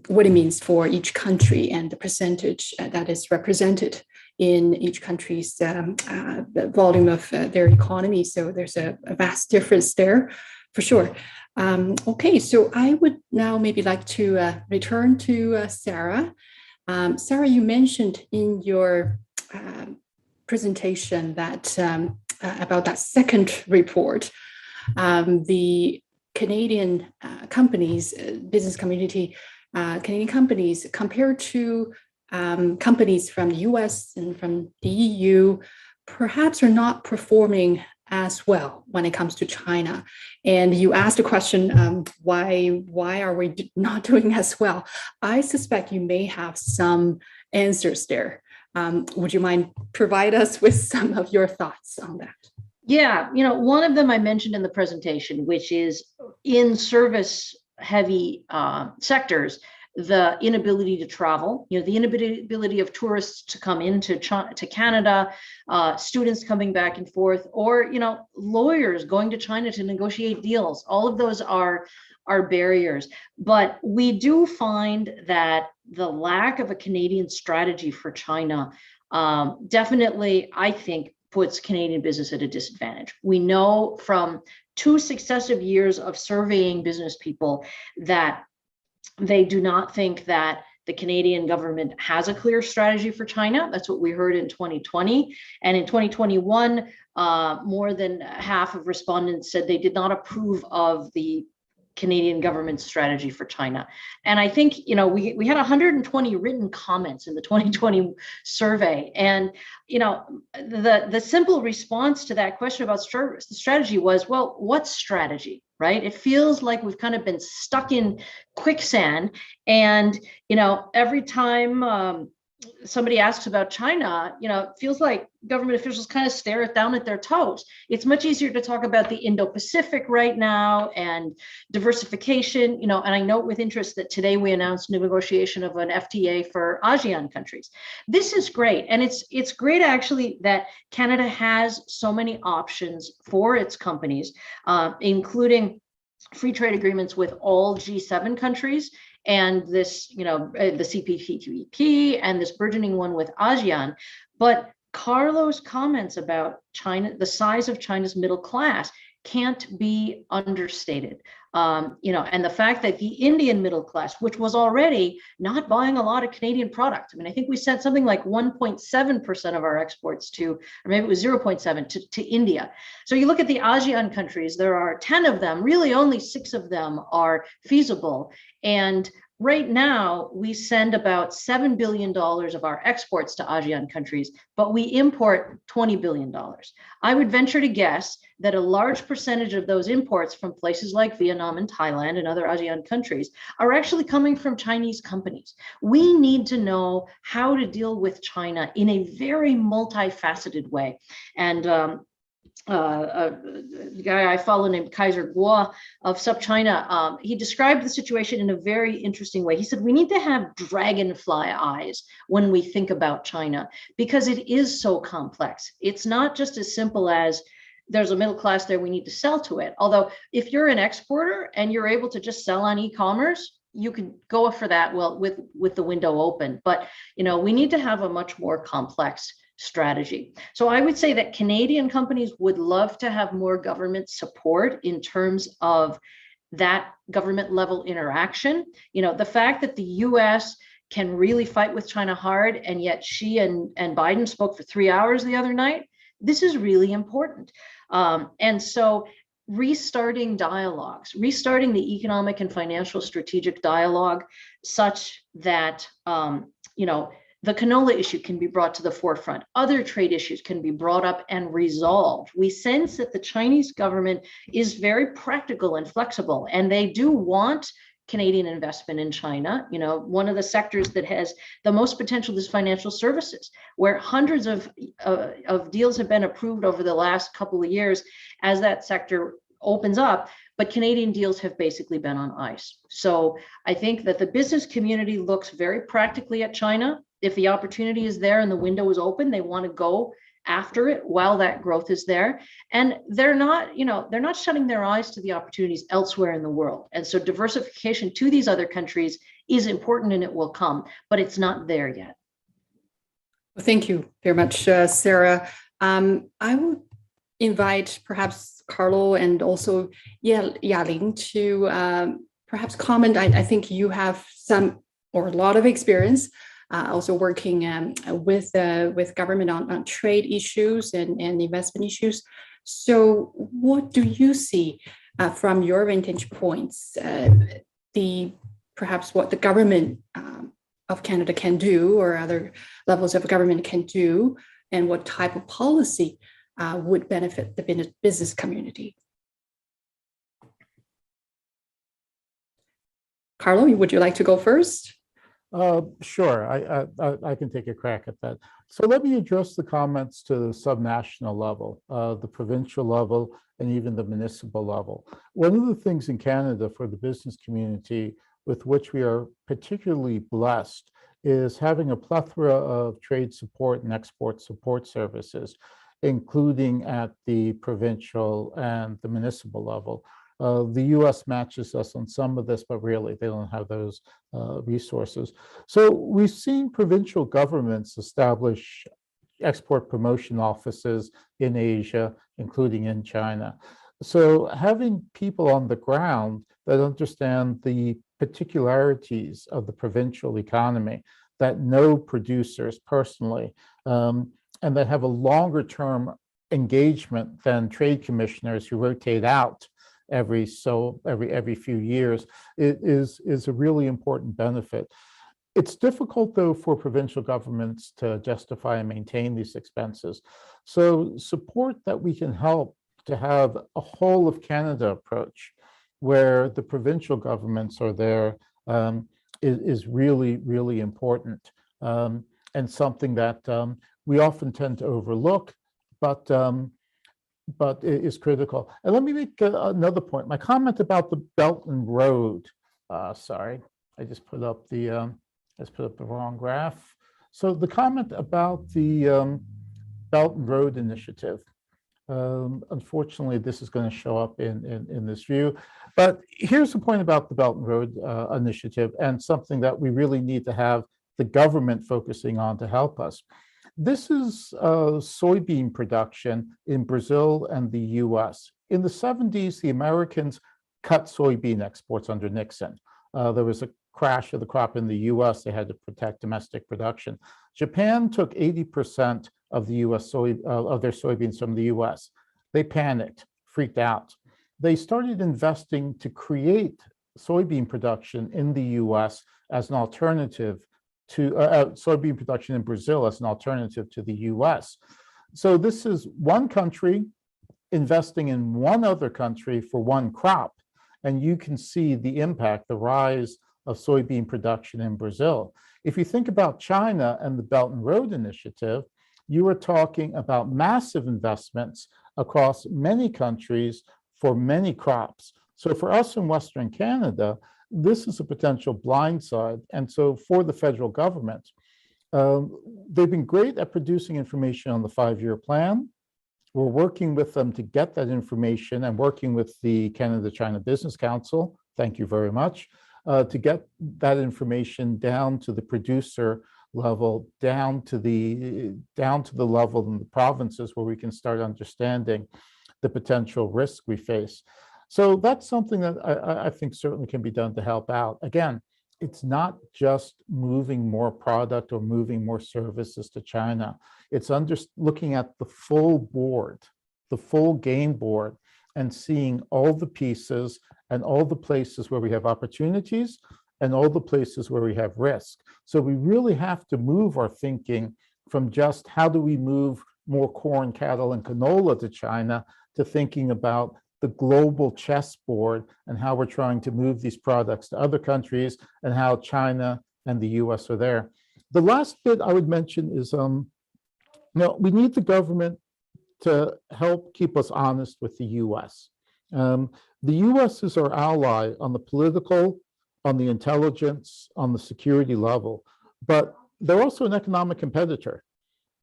what it means for each country and the percentage that is represented in each country's the volume of their economy. So there's a vast difference there, for sure. Okay, so I would now maybe like to return to Sarah. Sarah, you mentioned in your presentation that about that second report, the Canadian companies, business community, Canadian companies compared to companies from the US and from the EU perhaps are not performing as well when it comes to China. And you asked the question, why are we not doing as well? I suspect you may have some answers there. Would you mind provide us with some of your thoughts on that? Yeah, one of them I mentioned in the presentation, which is in service heavy sectors, the inability to travel, the inability of tourists to come into to Canada, students coming back and forth, or, lawyers going to China to negotiate deals. All of those are barriers. But we do find that the lack of a Canadian strategy for China definitely, I think, puts Canadian business at a disadvantage. We know from 2 successive years of surveying business people that they do not think that the Canadian government has a clear strategy for China. That's what we heard in 2020. And in 2021, more than half of respondents said they did not approve of the Canadian government strategy for China. And I think, we had 120 written comments in the 2020 survey. And, the simple response to that question about strategy was, well, what strategy, right? It feels like we've kind of been stuck in quicksand. And, every time somebody asks about China, it feels like government officials kind of stare it down at their toes. It's much easier to talk about the Indo-Pacific right now and diversification, and I note with interest that today we announced negotiation of an FTA for ASEAN countries. This is great. And it's great actually that Canada has so many options for its companies, including free trade agreements with all G7 countries, and this, the CPTPP, and this burgeoning one with ASEAN. But Carlo's comments about China, the size of China's middle class, can't be understated. And the fact that the Indian middle class, which was already not buying a lot of Canadian product. I think we sent something like 1.7% of our exports to, or maybe it was 0.7 to India. So you look at the ASEAN countries, there are 10 of them, really only 6 of them are feasible. And right now, we send about $7 billion of our exports to ASEAN countries, but we import $20 billion. I would venture to guess that a large percentage of those imports from places like Vietnam and Thailand and other ASEAN countries are actually coming from Chinese companies. We need to know how to deal with China in a very multifaceted way. And the guy I follow named Kaiser Guo of SupChina, he described the situation in a very interesting way. He said, we need to have dragonfly eyes when we think about China, because it is so complex. It's not just as simple as there's a middle class there, we need to sell to it. Although if you're an exporter and you're able to just sell on e-commerce, you can go for that with the window open. But we need to have a much more complex strategy. So I would say that Canadian companies would love to have more government support in terms of that government level interaction. The fact that the US can really fight with China hard, and yet Xi and Biden spoke for 3 hours the other night, this is really important. And so restarting dialogues, restarting the economic and financial strategic dialogue such that, the canola issue can be brought to the forefront. Other trade issues can be brought up and resolved. We sense that the Chinese government is very practical and flexible, and they do want Canadian investment in China. One of the sectors that has the most potential is financial services, where hundreds of deals have been approved over the last couple of years as that sector opens up, but Canadian deals have basically been on ice. So I think that the business community looks very practically at China. If the opportunity is there and the window is open, they want to go after it while that growth is there. And they're not, they're not shutting their eyes to the opportunities elsewhere in the world. And so diversification to these other countries is important and it will come, but it's not there yet. Well, thank you very much, Sarah. I would invite perhaps Carlo and also Yaling to perhaps comment. I think you have some or a lot of experience also working with government on trade issues and investment issues. So what do you see from your vantage points, perhaps what the government of Canada can do or other levels of government can do, and what type of policy would benefit the business community? Carlo, would you like to go first? Sure, I can take a crack at that. So let me address the comments to the subnational level, the provincial level, and even the municipal level. One of the things in Canada for the business community with which we are particularly blessed is having a plethora of trade support and export support services, including at the provincial and the municipal level. The US matches us on some of this, but really they don't have those resources. So we've seen provincial governments establish export promotion offices in Asia, including in China. So having people on the ground that understand the particularities of the provincial economy, that know producers personally, and that have a longer term engagement than trade commissioners who rotate out every few years, it is a really important benefit. It's difficult, though, for provincial governments to justify and maintain these expenses. So support that we can help to have a whole of Canada approach where the provincial governments are there is really, really important, and something that we often tend to overlook, but it is critical. And let me make another point. My comment about the Belt and Road. Sorry, I just put up the wrong graph. So the comment about the Belt and Road Initiative. Unfortunately, this is going to show up in this view. But here's the point about the Belt and Road Initiative, and something that we really need to have the government focusing on to help us. This is soybean production in Brazil and the US. In the 70s, the Americans cut soybean exports under Nixon. There was a crash of the crop in the US. They had to protect domestic production. Japan took 80% of the US of their soybeans from the US. They panicked, freaked out. They started investing to create soybean production in the US as an alternative to soybean production in Brazil as an alternative to the US. So this is one country investing in one other country for one crop. And you can see the impact, the rise of soybean production in Brazil. If you think about China and the Belt and Road Initiative, you are talking about massive investments across many countries for many crops. So for us in Western Canada, this is a potential blind side. And so for the federal government, they've been great at producing information on the 5-year plan. We're working with them to get that information and working with the Canada-China Business Council, thank you very much, to get that information down to the producer level, down to the level in the provinces where we can start understanding the potential risk we face. So that's something that I think certainly can be done to help out. Again, it's not just moving more product or moving more services to China. It's looking at the full board, the full game board, and seeing all the pieces and all the places where we have opportunities and all the places where we have risk. So we really have to move our thinking from just how do we move more corn, cattle, and canola to China to thinking about the global chessboard and how we're trying to move these products to other countries and how China and the US are there. The last bit I would mention is, we need the government to help keep us honest with the US. The US is our ally on the political, on the intelligence, on the security level, but they're also an economic competitor.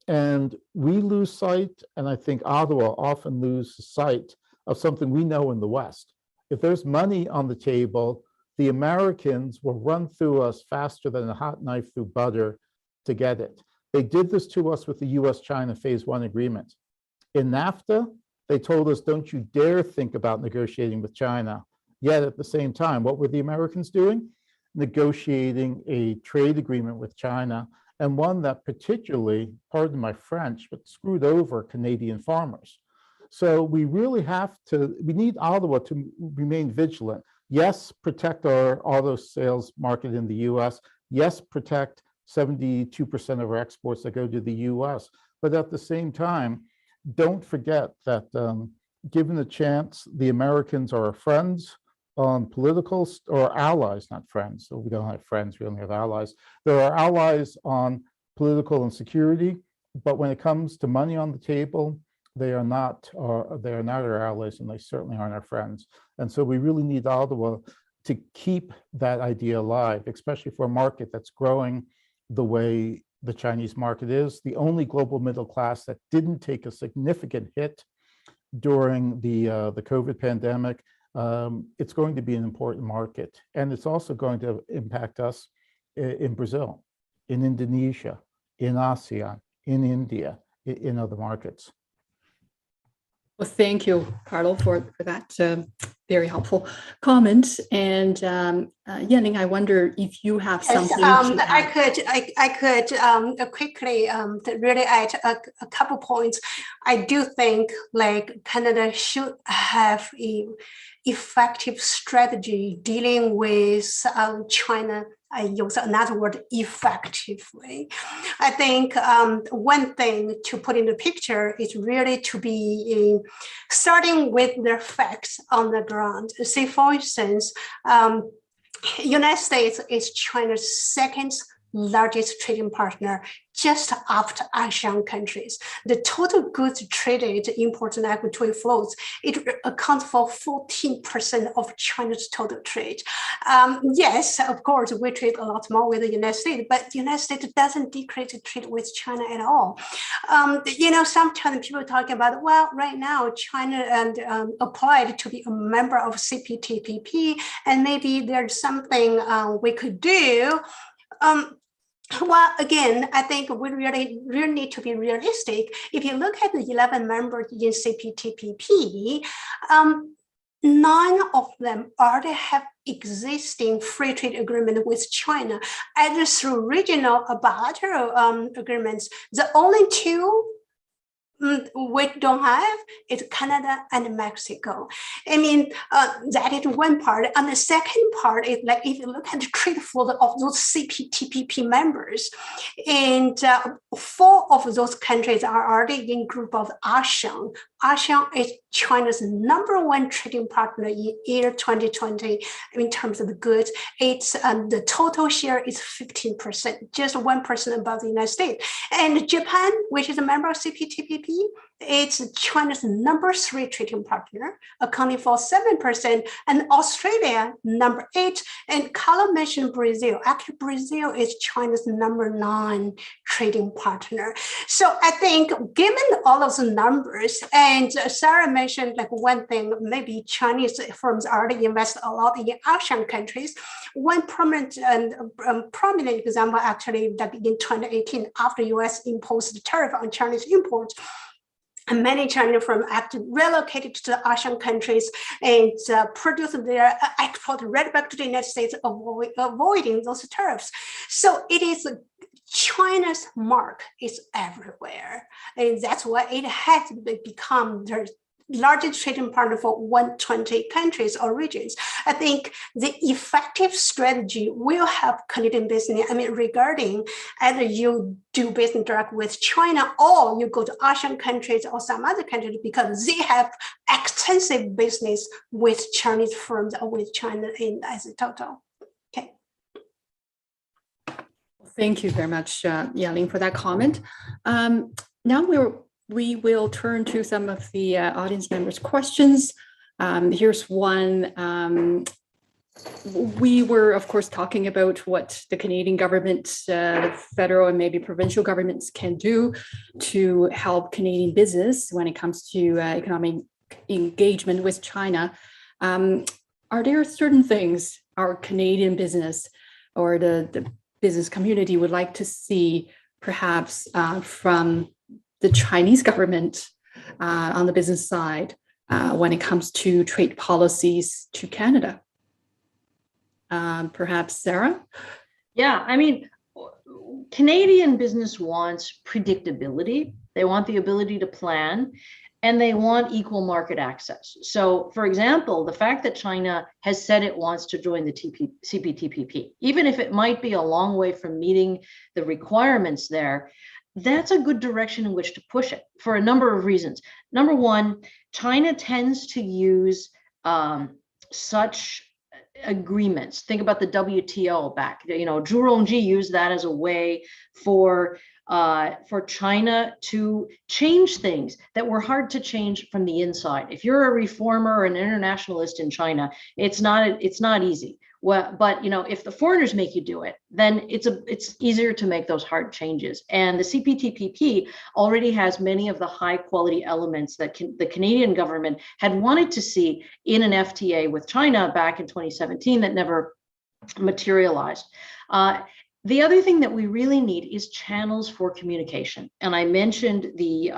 And we lose sight, and I think Ottawa often loses sight of something we know in the West. If there's money on the table, the Americans will run through us faster than a hot knife through butter to get it. They did this to us with the US-China Phase 1 agreement. In NAFTA, they told us, don't you dare think about negotiating with China. Yet at the same time, what were the Americans doing? Negotiating a trade agreement with China, and one that particularly, pardon my French, but screwed over Canadian farmers. So we really we need Ottawa to remain vigilant. Yes, protect our auto sales market in the US. Yes, protect 72% of our exports that go to the US. But at the same time, don't forget that given the chance, the Americans are our friends on political, or allies, not friends. So we don't have friends, we only have allies. There are allies on political and security, but when it comes to money on the table, they are not our allies, and they certainly aren't our friends. And so we really need Ottawa to keep that idea alive, especially for a market that's growing the way the Chinese market is. The only global middle class that didn't take a significant hit during the COVID pandemic. It's going to be an important market, and it's also going to impact us in Brazil, in Indonesia, in ASEAN, in India, in other markets. Well, thank you, Carlo, for that very helpful comment. And Yanling, I wonder if you have something to add. I could quickly really add a couple points. I do think like Canada should have a effective strategy dealing with China. I use another word, effectively. I think one thing to put in the picture is really to be starting with the facts on the ground. Say, for instance, United States is China's second largest trading partner, just after ASEAN countries. The total goods traded, import and export trade flows, it accounts for 14% of China's total trade. Yes, of course, we trade a lot more with the United States, but the United States doesn't decrease trade with China at all. Sometimes people are talking about, well, right now, China applied to be a member of CPTPP, and maybe there's something we could do. Well, again, I think we really need to be realistic. If you look at the 11 members in CPTPP, 9 of them already have existing free trade agreement with China, either through regional or bilateral agreements. The only 2 we don't have is Canada and Mexico. I mean, that is one part. And the second part is like, if you look at the trade flow of those CPTPP members, and 4 of those countries are already in group of ASEAN. ASEAN is China's #1 trading partner in year 2020 in terms of the goods. It's the total share is 15%, just 1% above the United States. And Japan, which is a member of CPTPP, it's China's #3 trading partner, accounting for 7%, and Australia, #8. And Carlo mentioned Brazil. Actually, Brazil is China's #9 trading partner. So I think, given all of the numbers, and Sarah mentioned like one thing, maybe Chinese firms already invest a lot in ASEAN countries. One prominent example, actually, like in 2018, after US imposed the tariff on Chinese imports, and many Chinese firms actually relocated to the ASEAN countries and produced their export right back to the United States, avoiding those tariffs. So it is China's mark is everywhere, and that's why it has become the largest trading partner for 120 countries or regions. I think the effective strategy will help Canadian business. I mean, regarding either you do business direct with China or you go to ASEAN countries or some other countries, because they have extensive business with Chinese firms or with China as a total. Okay. Thank you very much, Yanling, for that comment. Now we will turn to some of the audience members' questions. Here's one we were, of course, talking about what the Canadian government, the federal and maybe provincial governments can do to help Canadian business when it comes to economic engagement with China. Are there certain things our Canadian business or the business community would like to see perhaps from the Chinese government on the business side when it comes to trade policies to Canada? Perhaps Sarah? Yeah, I mean, Canadian business wants predictability. They want the ability to plan, and they want equal market access. So, for example, the fact that China has said it wants to join the CPTPP, even if it might be a long way from meeting the requirements there, that's a good direction in which to push it for a number of reasons. Number one, China tends to use such agreements. Think about the WTO back. You know, Zhu Rongji used that as a way for China to change things that were hard to change from the inside. If you're a reformer or an internationalist in China, it's not easy. Well, but you know, if the foreigners make you do it, then it's easier to make those hard changes. And the CPTPP already has many of the high quality elements that the Canadian government had wanted to see in an FTA with China back in 2017 that never materialized. The other thing that we really need is channels for communication. And I mentioned the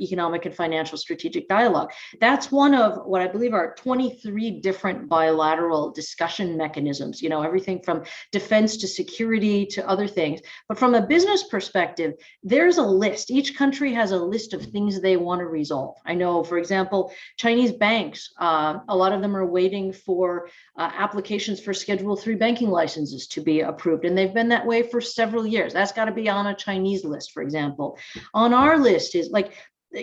economic and financial strategic dialogue. That's one of what I believe are 23 different bilateral discussion mechanisms, you know, everything from defense to security to other things. But from a business perspective, there's a list. Each country has a list of things they want to resolve. I know, for example, Chinese banks, a lot of them are waiting for applications for Schedule 3 banking licenses to be approved. And they've been that way for several years. That's got to be on a Chinese list, for example. On our list is like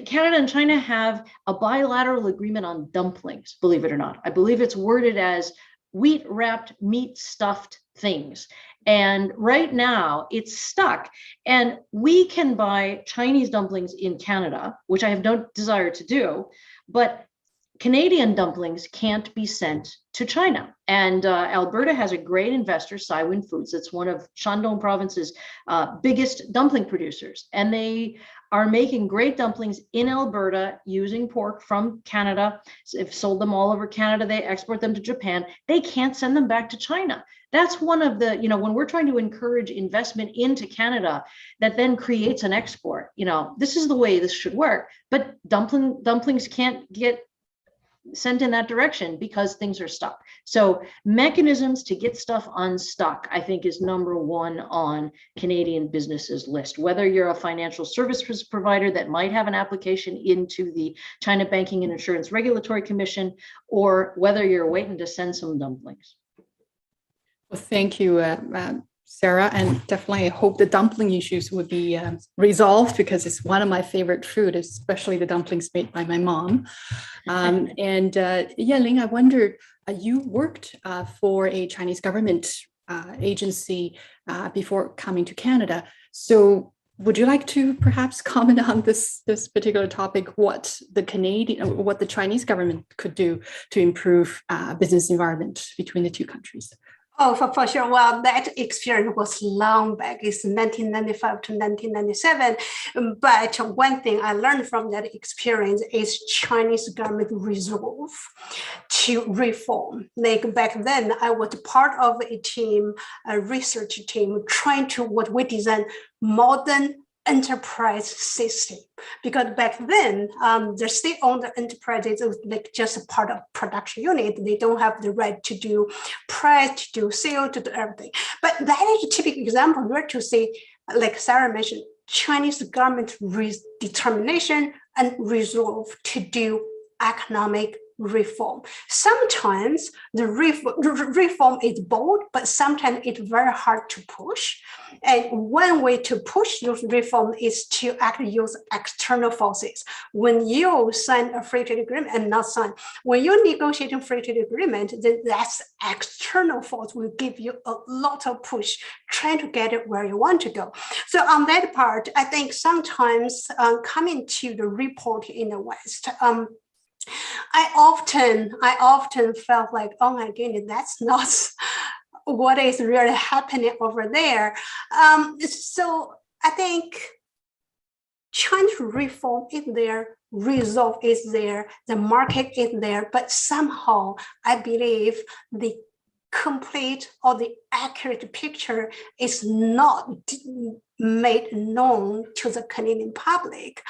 Canada and China have a bilateral agreement on dumplings, believe it or not. I believe it's worded as wheat wrapped meat stuffed things. And right now it's stuck. And we can buy Chinese dumplings in Canada, which I have no desire to do, but Canadian dumplings can't be sent to China. And Alberta has a great investor, Saiwin Foods. It's one of Shandong province's biggest dumpling producers. And they are making great dumplings in Alberta using pork from Canada. They've sold them all over Canada. They export them to Japan. They can't send them back to China. That's one of the, you know, when we're trying to encourage investment into Canada that then creates an export, you know, this is the way this should work. But dumplings can't get sent in that direction because things are stuck. So mechanisms to get stuff unstuck, I think, is number one on Canadian businesses list. Whether you're a financial services provider that might have an application into the China Banking and Insurance Regulatory Commission, or whether you're waiting to send some dumplings. Well, thank you, Sarah, and definitely I hope the dumpling issues would be resolved because it's one of my favorite food, especially the dumplings made by my mom. Yeah, Ling, I wondered, you worked for a Chinese government agency before coming to Canada. So would you like to perhaps comment on this particular topic, what the Chinese government could do to improve business environment between the two countries? Oh, for sure. Well, that experience was long back. It's 1995 to 1997. But one thing I learned from that experience is Chinese government resolve to reform. Like back then, I was part of a team, a research team, trying to what we design modern enterprise system, because back then the state-owned enterprises was like just a part of production unit. They don't have the right to do price, to do sale, to do everything. But that is a typical example where to say, like Sarah mentioned, Chinese government determination and resolve to do economic reform. Sometimes the reform is bold, but sometimes it's very hard to push. And one way to push those reform is to actually use external forces. When you sign a free trade agreement and not sign, when you're negotiating free trade agreement, then that's external force will give you a lot of push trying to get it where you want to go. So on that part, I think sometimes coming to the report in the West, I often felt like, oh my goodness, that's not what is really happening over there. So I think China's reform is there, resolve is there, the market is there, but somehow I believe the complete or the accurate picture is not made known to the Canadian public.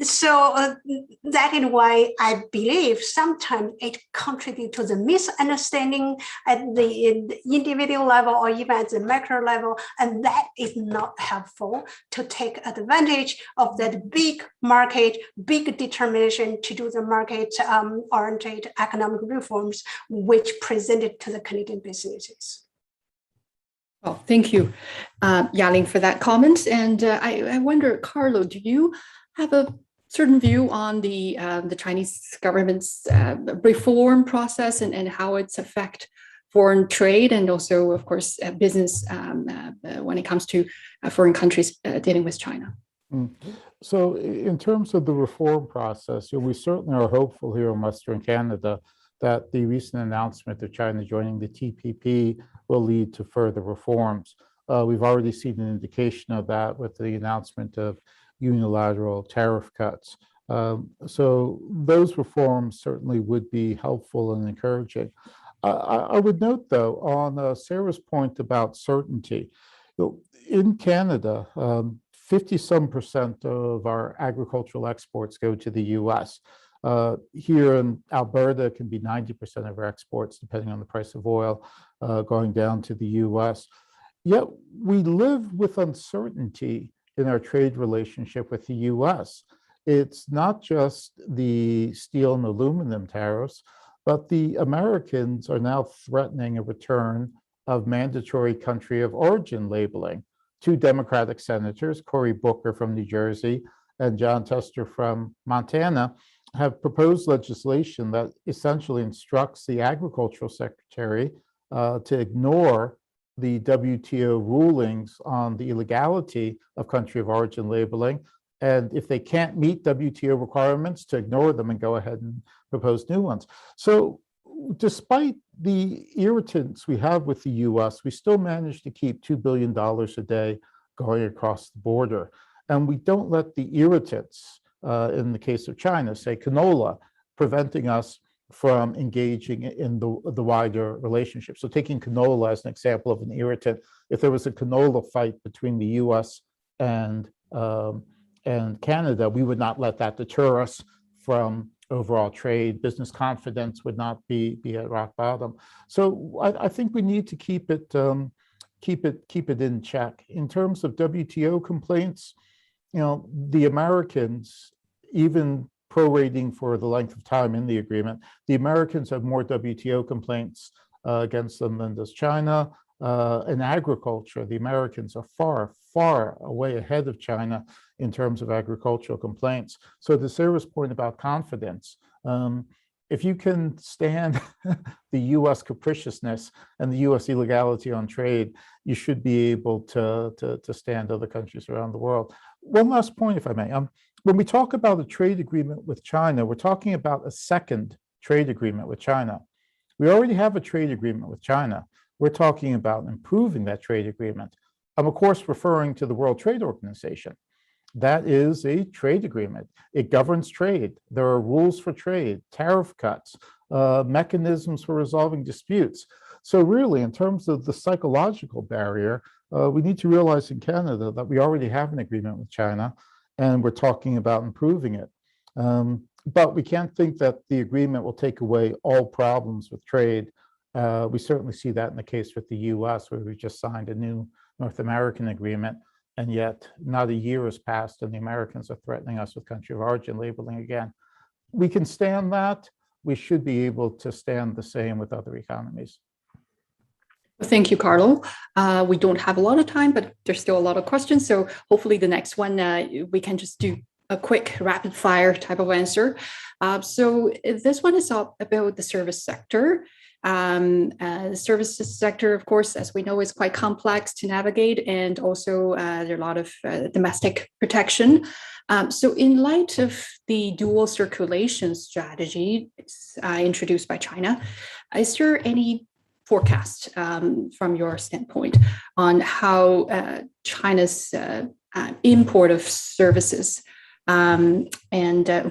So that is why I believe sometimes it contributes to the misunderstanding at the individual level or even at the macro level, and that is not helpful to take advantage of that big market, big determination to do the market-oriented economic reforms, which presented to the Canadian businesses. Well, thank you, Yaling, for that comment. And I wonder, Carlo, do you have a certain view on the Chinese government's reform process and how it's affect foreign trade and also, of course, business when it comes to foreign countries dealing with China? So in terms of the reform process, we certainly are hopeful here in Western Canada that the recent announcement of China joining the TPP will lead to further reforms. We've already seen an indication of that with the announcement of unilateral tariff cuts. So those reforms certainly would be helpful and encouraging. I would note, though, on Sarah's point about certainty, in Canada, 50-some% of our agricultural exports go to the US. Here in Alberta, it can be 90% of our exports, depending on the price of oil, going down to the US. Yet we live with uncertainty in our trade relationship with the US. It's not just the steel and aluminum tariffs, but the Americans are now threatening a return of mandatory country of origin labeling. Two Democratic senators, Cory Booker from New Jersey and John Tester from Montana, have proposed legislation that essentially instructs the Agricultural Secretary to ignore the WTO rulings on the illegality of country of origin labeling. And if they can't meet WTO requirements, to ignore them and go ahead and propose new ones. So despite the irritants we have with the US, we still manage to keep $2 billion a day going across the border. And we don't let the irritants, in the case of China, say canola, preventing us from engaging in the wider relationship. So taking canola as an example of an irritant, if there was a canola fight between the US and Canada, we would not let that deter us from overall trade. Business confidence would not be at rock bottom. So I think we need to keep it in check. In terms of WTO complaints, the Americans, even prorating for the length of time in the agreement, the Americans have more WTO complaints against them than does China. In agriculture, the Americans are far, far away ahead of China in terms of agricultural complaints. So to Sarah's point about confidence, if you can stand the US capriciousness and the US illegality on trade, you should be able to stand other countries around the world. One last point, if I may. When we talk about a trade agreement with China, we're talking about a second trade agreement with China. We already have a trade agreement with China. We're talking about improving that trade agreement. I'm, of course, referring to the World Trade Organization. That is a trade agreement. It governs trade. There are rules for trade, tariff cuts, mechanisms for resolving disputes. So really, in terms of the psychological barrier, we need to realize in Canada that we already have an agreement with China, and we're talking about improving it. But we can't think that the agreement will take away all problems with trade. We certainly see that in the case with the US, where we just signed a new North American agreement, and yet not a year has passed and the Americans are threatening us with country of origin labeling again. We can stand that. We should be able to stand the same with other economies. Thank you, Carlo. We don't have a lot of time, but there's still a lot of questions. So hopefully the next one, we can just do a quick rapid fire type of answer. So this one is about the service sector. The services sector, of course, as we know, is quite complex to navigate, and also there are a lot of domestic protection. So in light of the dual circulation strategy introduced by China, is there any forecast from your standpoint on how China's import of services and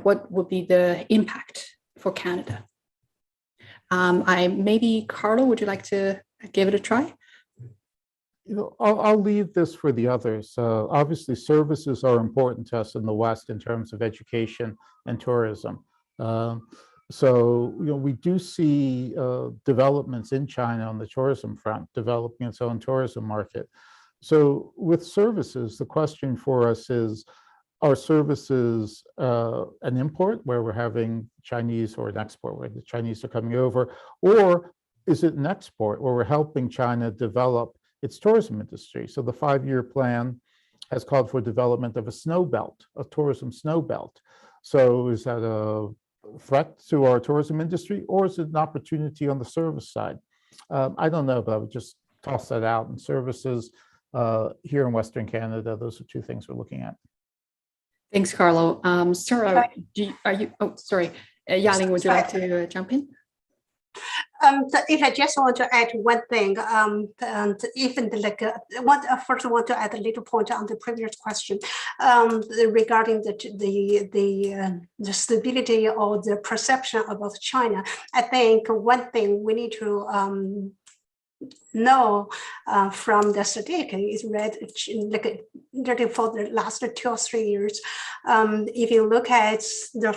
what would be the impact for Canada? Maybe Carlo, would you like to give it a try? I'll leave this for the others. Obviously, services are important to us in the West in terms of education and tourism. So, we do see developments in China on the tourism front, developing its own tourism market. So with services, the question for us is, are services an import where we're having Chinese, or an export where the Chinese are coming over, or is it an export where we're helping China develop its tourism industry? So the 5-year plan has called for development of a snow belt, a tourism snow belt. So is that a threat to our tourism industry, or is it an opportunity on the service side? I don't know, but I would just toss that out. And services here in Western Canada, those are two things we're looking at. Thanks, Carlo. Sarah, Yaling, would you like to jump in? If I just want to add one thing, and even first I want to add a little point on the previous question regarding the stability or the perception about China. I think one thing we need to know from the statistic is for the last 2 or 3 years. If you look at the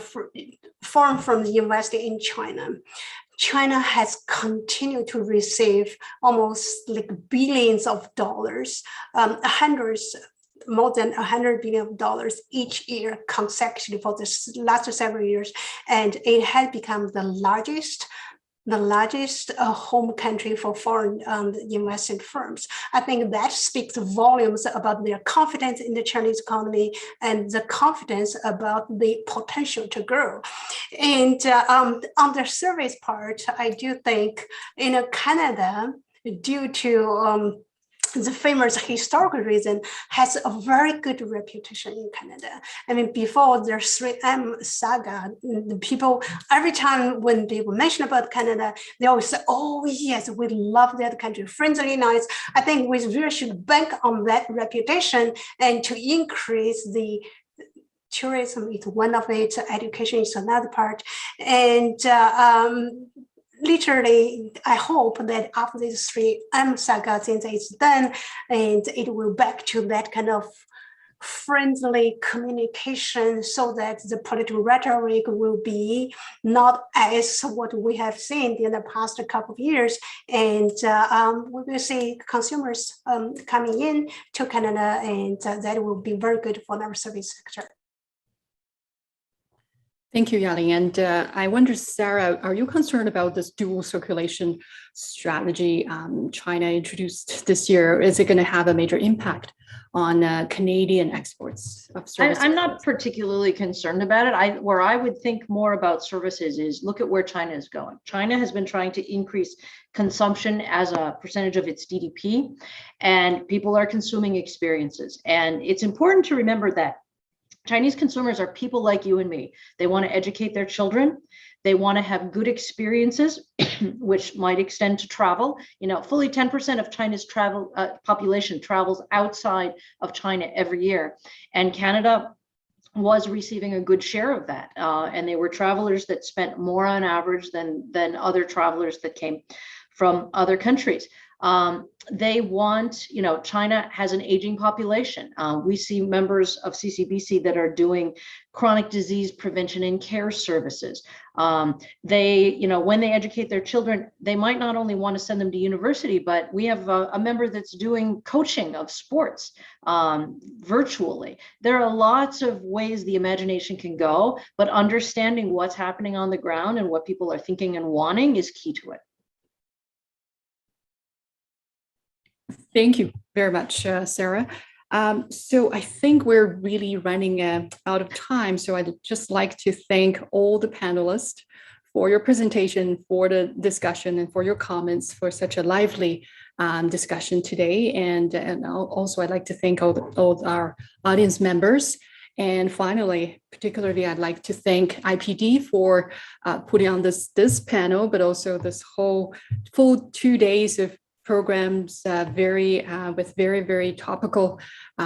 foreign firms investing in China, China has continued to receive almost like billions of dollars, more than $100 billion each year consecutively for the last several years, and it has become the largest home country for foreign invested firms. I think that speaks volumes about their confidence in the Chinese economy and the confidence about the potential to grow. And on the service part, I do think in Canada, due to the famous historical reason, has a very good reputation in Canada. I mean, before the 3M saga, the people, every time when people mention about Canada, they always say, oh yes, we love that country, friendly, nice. I think we really should bank on that reputation and to increase the tourism is one of it, education is another part. And literally, I hope that after this 3M saga, since it's done, and it will back to that kind of friendly communication, so that the political rhetoric will be not as what we have seen in the past couple of years, and we will see consumers coming in to Canada, and that will be very good for our service sector. Thank you, Yaling. And I wonder, Sarah, are you concerned about this dual circulation strategy China introduced this year? Is it going to have a major impact on Canadian exports of services? I'm not particularly concerned about it. Where I would think more about services is look at where China is going. China has been trying to increase consumption as a percentage of its GDP, and people are consuming experiences. And it's important to remember that Chinese consumers are people like you and me. They want to educate their children. They want to have good experiences, which might extend to travel. Fully 10% of China's population travels outside of China every year. And Canada was receiving a good share of that. And they were travelers that spent more on average than other travelers that came from other countries. They want, China has an aging population. We see members of CCBC that are doing chronic disease prevention and care services. They, when they educate their children, they might not only want to send them to university, but we have a member that's doing coaching of sports virtually. There are lots of ways the imagination can go, but understanding what's happening on the ground and what people are thinking and wanting is key to it. Thank you very much, Sarah. So I think we're really running out of time. So I'd just like to thank all the panelists for your presentation, for the discussion, and for your comments for such a lively discussion today. And also, I'd like to thank all our audience members. And finally, particularly, I'd like to thank IPD for putting on this panel, but also this whole full 2 days of programs, with very, very topical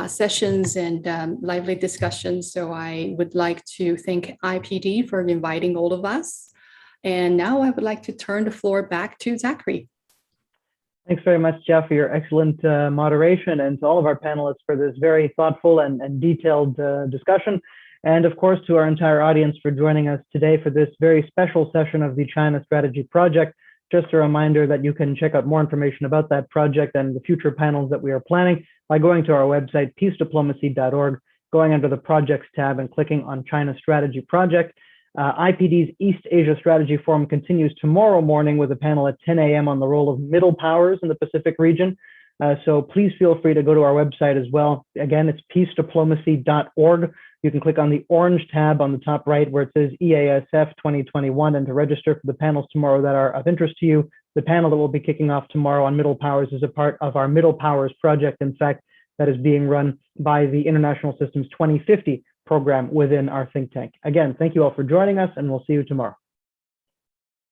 sessions and lively discussions. So I would like to thank IPD for inviting all of us. And now I would like to turn the floor back to Zachary. Thanks very much, Jeff, for your excellent moderation, and to all of our panelists for this very thoughtful and detailed discussion. And of course, to our entire audience for joining us today for this very special session of the China Strategy Project. Just a reminder that you can check out more information about that project and the future panels that we are planning by going to our website, peacediplomacy.org, going under the Projects tab and clicking on China Strategy Project. IPD's East Asia Strategy Forum continues tomorrow morning with a panel at 10 a.m. on the role of middle powers in the Pacific region. So please feel free to go to our website as well. Again, it's peacediplomacy.org. You can click on the orange tab on the top right where it says EASF 2021 and to register for the panels tomorrow that are of interest to you. The panel that will be kicking off tomorrow on middle powers is a part of our Middle Powers project, in fact, that is being run by the International Systems 2050 program within our think tank. Again, thank you all for joining us, and we'll see you tomorrow.